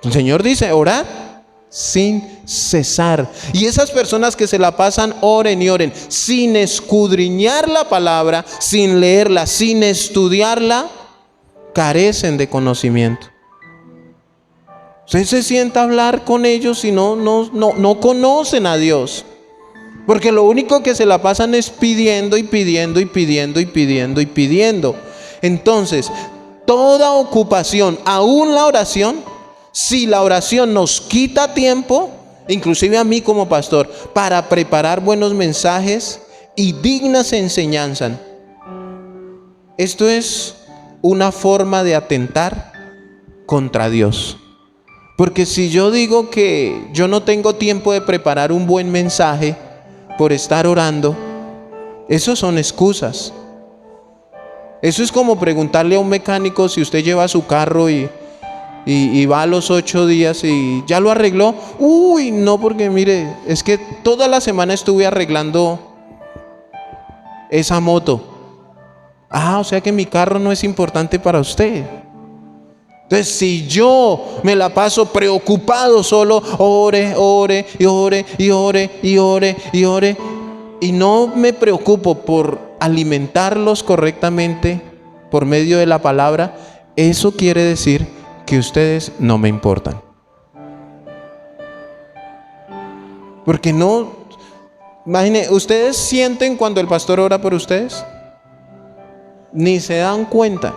El Señor dice, orad sin cesar. Y esas personas que se la pasan oren y oren sin escudriñar la palabra, sin leerla, sin estudiarla, carecen de conocimiento. Usted se sienta a hablar con ellos y no conocen a Dios. Porque lo único que se la pasan es pidiendo y pidiendo y pidiendo y pidiendo y pidiendo. Entonces, toda ocupación, aún la oración, si la oración nos quita tiempo, inclusive a mí como pastor, para preparar buenos mensajes y dignas enseñanzas, esto es una forma de atentar contra Dios. Porque si yo digo que yo no tengo tiempo de preparar un buen mensaje por estar orando, esos son excusas. Eso es como preguntarle a un mecánico si usted lleva su carro y va a los 8 días y ya lo arregló. Uy, no, porque mire, es que toda la semana estuve arreglando esa moto. O sea que mi carro no es importante para usted. Entonces, si yo me la paso preocupado solo, ore y no me preocupo por alimentarlos correctamente por medio de la palabra, eso quiere decir que ustedes no me importan. Porque no, imagínense, ¿ustedes sienten cuando el pastor ora por ustedes? Ni se dan cuenta.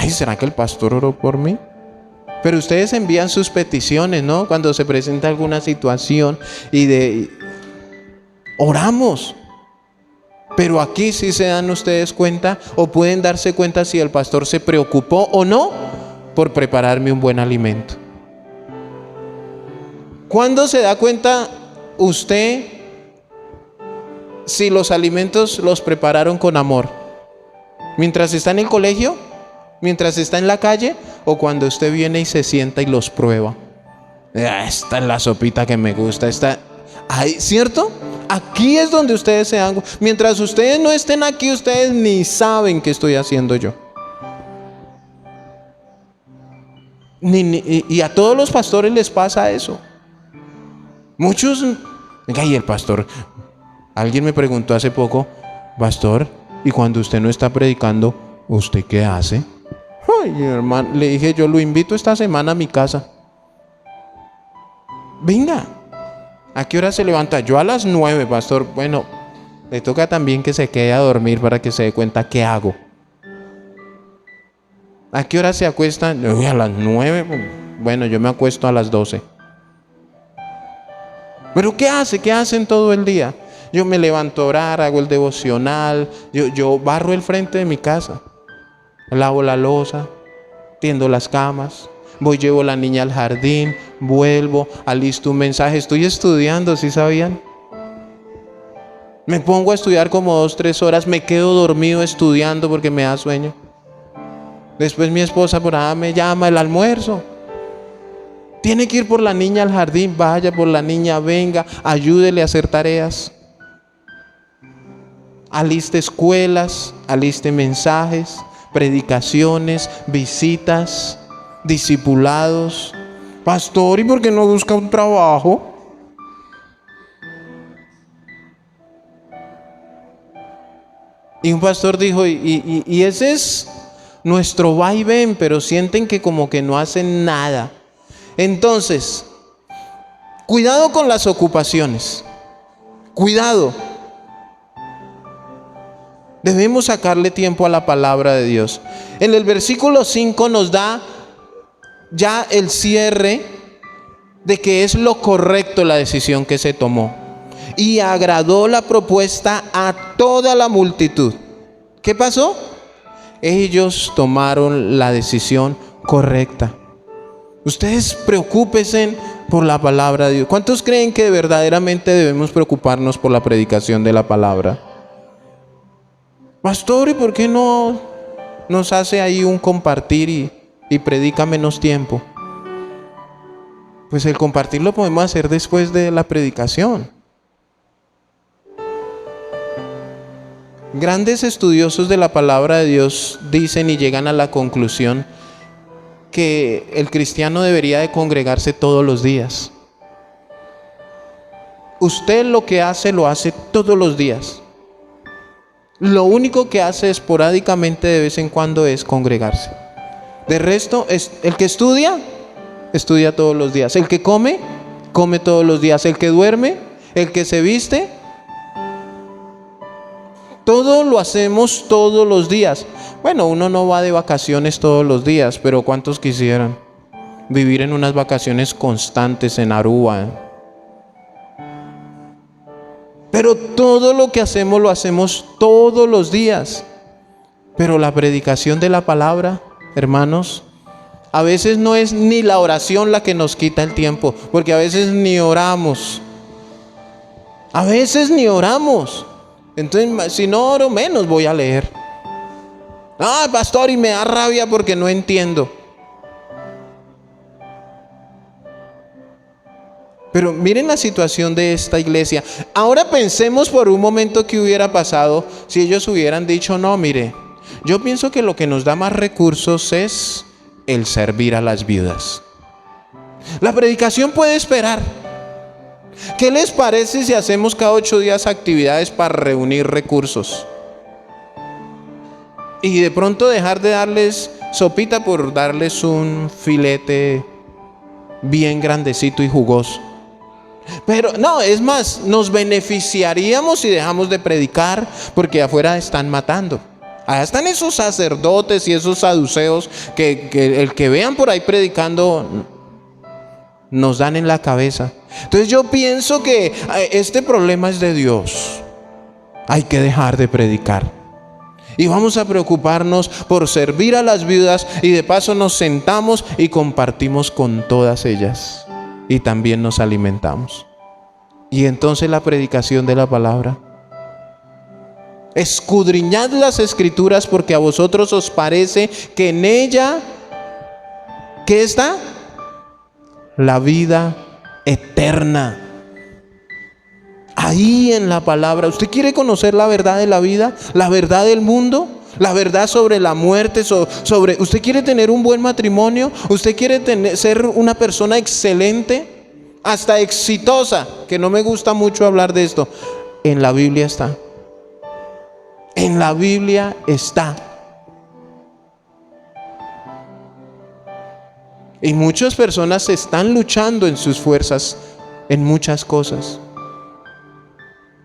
¿Será que el pastor oró por mí? Pero ustedes envían sus peticiones, ¿no? Cuando se presenta alguna situación oramos. Pero aquí sí se dan ustedes cuenta o pueden darse cuenta si el pastor se preocupó o no por prepararme un buen alimento. ¿Cuándo se da cuenta usted si los alimentos los prepararon con amor? ¿Mientras está en el colegio? ¿Mientras está en la calle? ¿O cuando usted viene y se sienta y los prueba? Esta es la sopita que me gusta. ¿Cierto? Aquí es donde ustedes se dan. Mientras ustedes no estén aquí, ustedes ni saben qué estoy haciendo yo. Y a todos los pastores les pasa eso. Muchos, y el pastor, alguien me preguntó hace poco, pastor, ¿y cuando usted no está predicando, usted qué hace? Hermano, le dije, yo lo invito esta semana a mi casa. Venga. ¿A qué hora se levanta? Yo a las 9, pastor. Bueno, le toca también que se quede a dormir para que se dé cuenta qué hago. ¿A qué hora se acuesta? A las 9. Bueno, yo me acuesto a las 12. ¿Pero qué hace? ¿Qué hacen todo el día? Yo me levanto a orar, hago el devocional, yo barro el frente de mi casa, lavo la loza, tiendo las camas, llevo la niña al jardín, vuelvo, alisto un mensaje, estoy estudiando, ¿sí sabían? Me pongo a estudiar como 2-3 horas, me quedo dormido estudiando porque me da sueño. Después mi esposa por ahí me llama, el almuerzo. Tiene que ir por la niña al jardín, vaya por la niña, venga, ayúdele a hacer tareas. Aliste escuelas, aliste mensajes, predicaciones, visitas, discipulados. Pastor, ¿y por qué no busca un trabajo? Y un pastor dijo, y ese es nuestro va y ven, pero sienten que como que no hacen nada. Entonces, cuidado con las ocupaciones. Cuidado. Debemos sacarle tiempo a la palabra de Dios. En el versículo 5 nos da ya el cierre de que es lo correcto la decisión que se tomó. Y agradó la propuesta a toda la multitud. ¿Qué pasó? Ellos tomaron la decisión correcta. Ustedes preocúpense por la palabra de Dios. ¿Cuántos creen que verdaderamente debemos preocuparnos por la predicación de la palabra? Pastor, ¿y por qué no nos hace ahí un compartir y predica menos tiempo? Pues el compartir lo podemos hacer después de la predicación. Grandes estudiosos de la palabra de Dios dicen y llegan a la conclusión que el cristiano debería de congregarse todos los días. Usted lo que hace, lo hace todos los días. Lo único que hace esporádicamente de vez en cuando es congregarse. De resto, el que estudia, estudia todos los días. El que come, come todos los días. El que duerme, el que se viste, todo lo hacemos todos los días. Bueno, uno no va de vacaciones todos los días, pero ¿cuántos quisieran vivir en unas vacaciones constantes en Aruba? Pero todo lo que hacemos lo hacemos todos los días. Pero la predicación de la palabra, hermanos, a veces no es ni la oración la que nos quita el tiempo, porque a veces ni oramos. A veces ni oramos. Entonces, si no oro, menos voy a leer. Ah, pastor, y me da rabia porque no entiendo. Pero miren la situación de esta iglesia. Ahora pensemos por un momento qué hubiera pasado si ellos hubieran dicho: no, mire, yo pienso que lo que nos da más recursos es el servir a las viudas. La predicación puede esperar. ¿Qué les parece si hacemos cada 8 días actividades para reunir recursos? Y de pronto dejar de darles sopita por darles un filete bien grandecito y jugoso. Pero no, es más, nos beneficiaríamos si dejamos de predicar, porque afuera están matando. Allá están esos sacerdotes y esos saduceos que el que vean por ahí predicando nos dan en la cabeza. Entonces yo pienso que este problema es de Dios. Hay que dejar de predicar. Y vamos a preocuparnos por servir a las viudas, y de paso nos sentamos y compartimos con todas ellas. Y también nos alimentamos. Y entonces la predicación de la palabra. Escudriñad las escrituras, porque a vosotros os parece que en ella, ¿qué está? La vida eterna. Ahí en la palabra. ¿Usted quiere conocer la verdad de la vida? ¿La verdad del mundo? ¿La verdad sobre la muerte? ¿Usted quiere tener un buen matrimonio? ¿Usted quiere ser una persona excelente? Hasta exitosa, que no me gusta mucho hablar de esto. En la Biblia está. En la Biblia está. Y muchas personas están luchando en sus fuerzas en muchas cosas.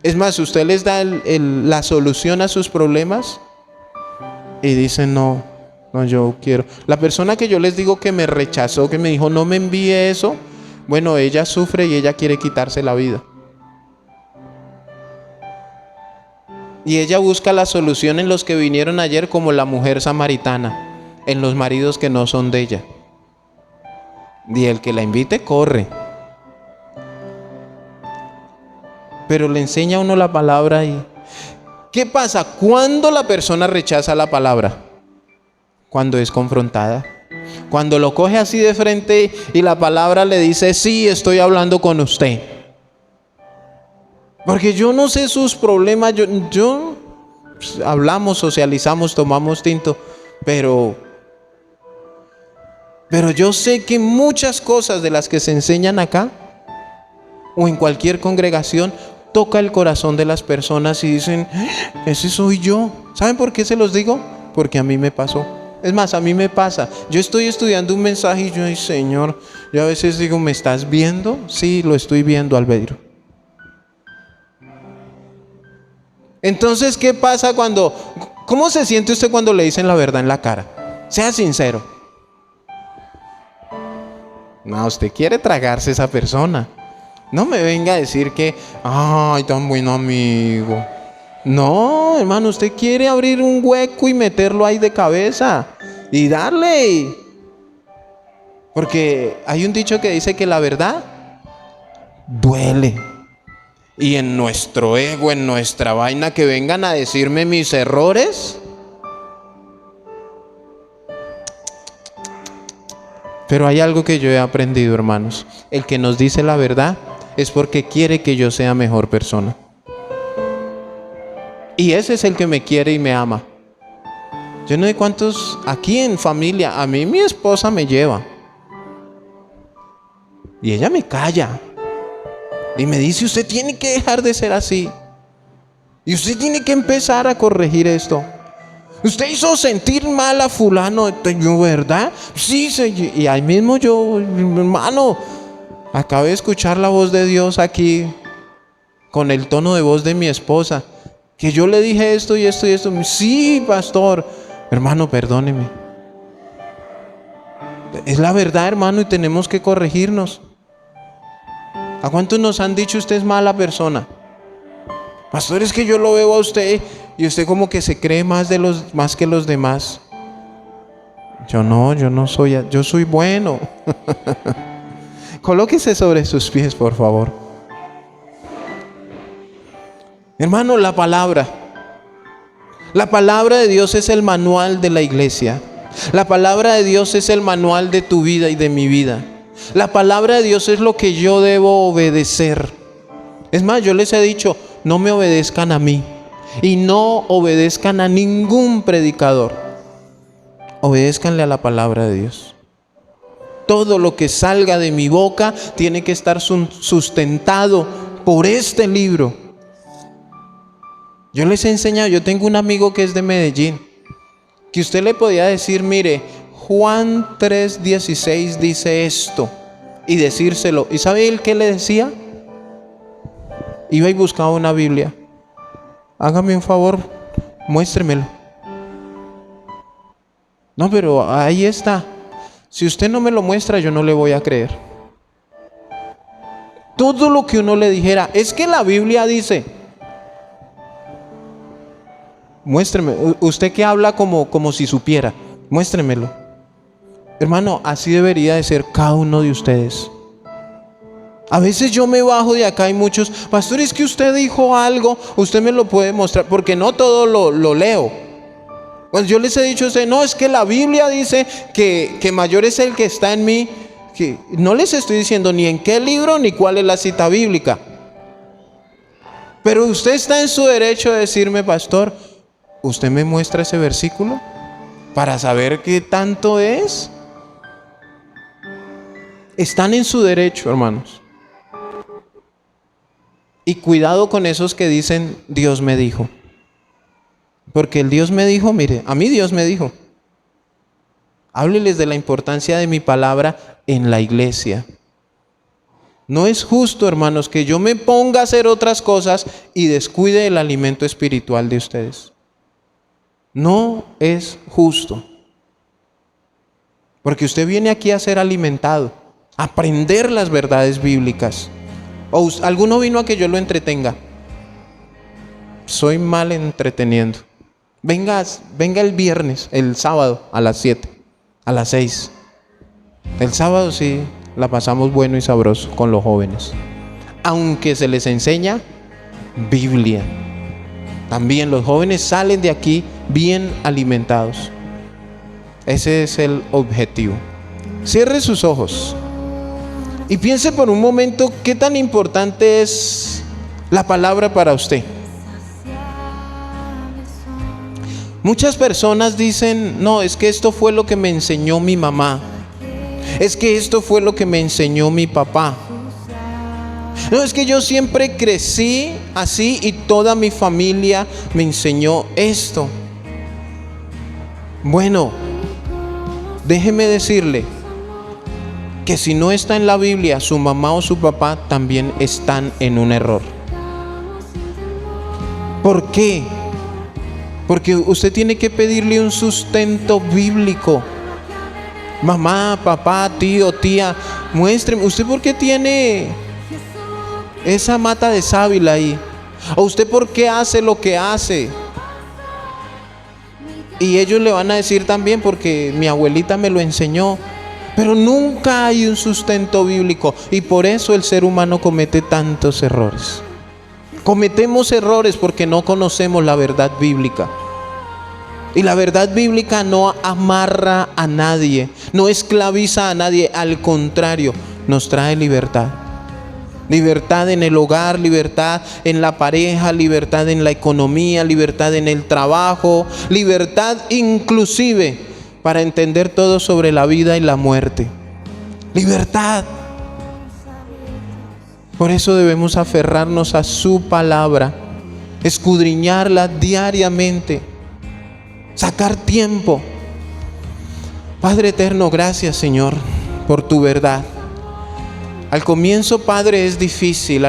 Es más, usted les da la solución a sus problemas y dicen: no, yo quiero. La persona que yo les digo que me rechazó, que me dijo no me envíe eso, bueno, ella sufre y ella quiere quitarse la vida. Y ella busca la solución en los que vinieron ayer, como la mujer samaritana, en los maridos que no son de ella. Y el que la invite corre. Pero le enseña a uno la palabra. ¿Y qué pasa cuando la persona rechaza la palabra? Cuando es confrontada. Cuando lo coge así de frente y la palabra le dice: sí, estoy hablando con usted. Porque yo no sé sus problemas. Yo hablamos, socializamos, tomamos tinto, pero yo sé que muchas cosas de las que se enseñan acá o en cualquier congregación toca el corazón de las personas y dicen: ese soy yo. ¿Saben por qué se los digo? Porque a mí me pasó. Es más, a mí me pasa. Yo estoy estudiando un mensaje y yo: ay, Señor, yo a veces digo: ¿me estás viendo? Sí, lo estoy viendo, Albedro. Entonces, ¿qué pasa cómo se siente usted cuando le dicen la verdad en la cara? Sea sincero. No, usted quiere tragarse a esa persona. No me venga a decir que: ay, tan buen amigo. No, hermano, usted quiere abrir un hueco y meterlo ahí de cabeza y darle. Porque hay un dicho que dice que la verdad duele. Y en nuestro ego, en nuestra vaina, que vengan a decirme mis errores. Pero hay algo que yo he aprendido, hermanos. El que nos dice la verdad es porque quiere que yo sea mejor persona. Y ese es el que me quiere y me ama. Yo no sé cuántos aquí en familia, a mí mi esposa me lleva y ella me calla y me dice: usted tiene que dejar de ser así y usted tiene que empezar a corregir esto. Usted hizo sentir mal a fulano, yo, ¿verdad? Sí, y ahí mismo yo, hermano, acabé de escuchar la voz de Dios aquí con el tono de voz de mi esposa, que yo le dije esto y esto y esto. Sí, pastor. Hermano, perdóneme. Es la verdad, hermano, y tenemos que corregirnos. ¿A cuántos nos han dicho: usted es mala persona? Pastor, es que yo lo veo a usted y usted como que se cree más que los demás. Yo no soy, yo soy bueno. Colóquese sobre sus pies, por favor. Hermano, la palabra de Dios es el manual de la iglesia. La palabra de Dios es el manual de tu vida y de mi vida. La palabra de Dios es lo que yo debo obedecer. Es más, yo les he dicho: no me obedezcan a mí y no obedezcan a ningún predicador. Obedézcanle a la palabra de Dios. Todo lo que salga de mi boca tiene que estar sustentado por este libro. Yo les he enseñado, yo tengo un amigo que es de Medellín, que usted le podía decir: mire, Juan 3:16 dice esto, y decírselo. ¿Y sabe él qué le decía? Iba y buscaba una Biblia. Hágame un favor, muéstremelo. No, pero ahí está. Si usted no me lo muestra, yo no le voy a creer. Todo lo que uno le dijera: es que la Biblia dice. Muéstreme. Usted que habla como si supiera, muéstremelo. Hermano, así debería de ser cada uno de ustedes. A veces yo me bajo de acá y muchos: pastor, es que usted dijo algo, usted me lo puede mostrar, porque no todo lo leo. Pues yo les he dicho a ustedes: no, es que la Biblia dice que mayor es el que está en mí. Que no les estoy diciendo ni en qué libro ni cuál es la cita bíblica. Pero usted está en su derecho de decirme: pastor, ¿usted me muestra ese versículo para saber qué tanto es? Están en su derecho, hermanos. Y cuidado con esos que dicen: Dios me dijo. Porque el Dios me dijo, mire, a mí Dios me dijo. Hábleles de la importancia de mi palabra en la iglesia. No es justo, hermanos, que yo me ponga a hacer otras cosas y descuide el alimento espiritual de ustedes. No es justo. Porque usted viene aquí a ser alimentado, a aprender las verdades bíblicas. O alguno vino a que yo lo entretenga. Soy mal entreteniendo. Venga el viernes, el sábado a las 7, a las 6. El sábado sí la pasamos bueno y sabroso con los jóvenes. Aunque se les enseña Biblia. También los jóvenes salen de aquí bien alimentados. Ese es el objetivo. Cierre sus ojos y piense por un momento qué tan importante es la palabra para usted. Muchas personas dicen: no, es que esto fue lo que me enseñó mi mamá. Es que esto fue lo que me enseñó mi papá. No, es que yo siempre crecí así y toda mi familia me enseñó esto. Bueno, déjeme decirle que si no está en la Biblia, su mamá o su papá también están en un error. ¿Por qué? Porque usted tiene que pedirle un sustento bíblico. Mamá, papá, tío, tía, muéstreme. ¿Usted por qué tiene esa mata de sábila ahí? ¿O usted por qué hace lo que hace? Y ellos le van a decir también: porque mi abuelita me lo enseñó. Pero nunca hay un sustento bíblico. Y por eso el ser humano comete tantos errores. Cometemos errores porque no conocemos la verdad bíblica. Y la verdad bíblica no amarra a nadie, no esclaviza a nadie, al contrario, nos trae libertad. Libertad en el hogar, libertad en la pareja, libertad en la economía, libertad en el trabajo, libertad inclusive para entender todo sobre la vida y la muerte. Libertad. Por eso debemos aferrarnos a su palabra, escudriñarla diariamente, sacar tiempo. Padre eterno, gracias, Señor, por tu verdad. Al comienzo, Padre, es difícil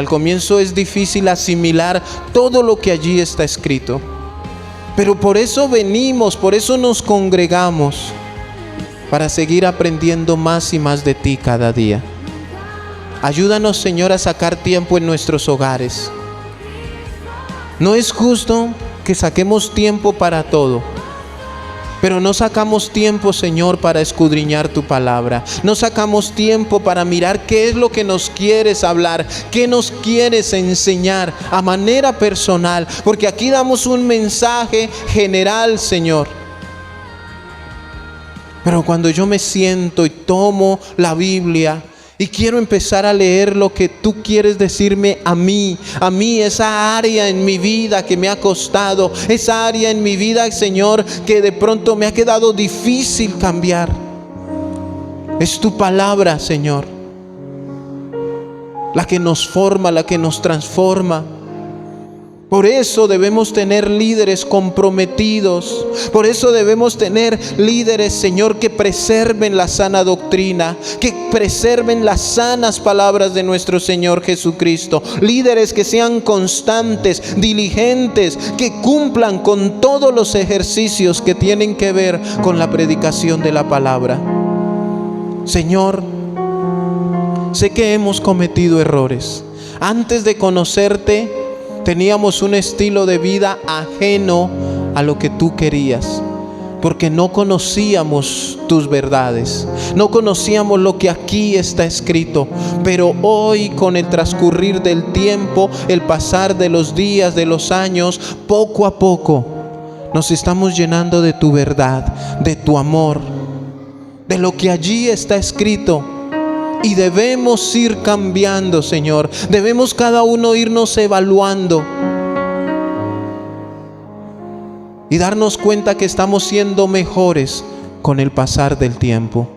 asimilar todo lo que allí está escrito. Pero por eso venimos, por eso nos congregamos, para seguir aprendiendo más y más de ti cada día. Ayúdanos, Señor, a sacar tiempo en nuestros hogares. No es justo que saquemos tiempo para todo, pero no sacamos tiempo, Señor, para escudriñar tu palabra. No sacamos tiempo para mirar qué es lo que nos quieres hablar, qué nos quieres enseñar a manera personal, porque aquí damos un mensaje general, Señor. Pero cuando yo me siento y tomo la Biblia y quiero empezar a leer lo que tú quieres decirme a mí, esa área en mi vida que me ha costado, esa área en mi vida, Señor, que de pronto me ha quedado difícil cambiar. Es tu palabra, Señor, la que nos forma, la que nos transforma. Por eso debemos tener líderes comprometidos. Por eso debemos tener líderes, Señor, que preserven la sana doctrina, que preserven las sanas palabras de nuestro Señor Jesucristo. Líderes que sean constantes, diligentes, que cumplan con todos los ejercicios que tienen que ver con la predicación de la palabra. Señor, sé que hemos cometido errores. Antes de conocerte, teníamos un estilo de vida ajeno a lo que tú querías, porque no conocíamos tus verdades, no conocíamos lo que aquí está escrito. Pero hoy, con el transcurrir del tiempo, el pasar de los días, de los años, poco a poco nos estamos llenando de tu verdad, de tu amor, de lo que allí está escrito. Y debemos ir cambiando, Señor. Debemos cada uno irnos evaluando y darnos cuenta que estamos siendo mejores con el pasar del tiempo.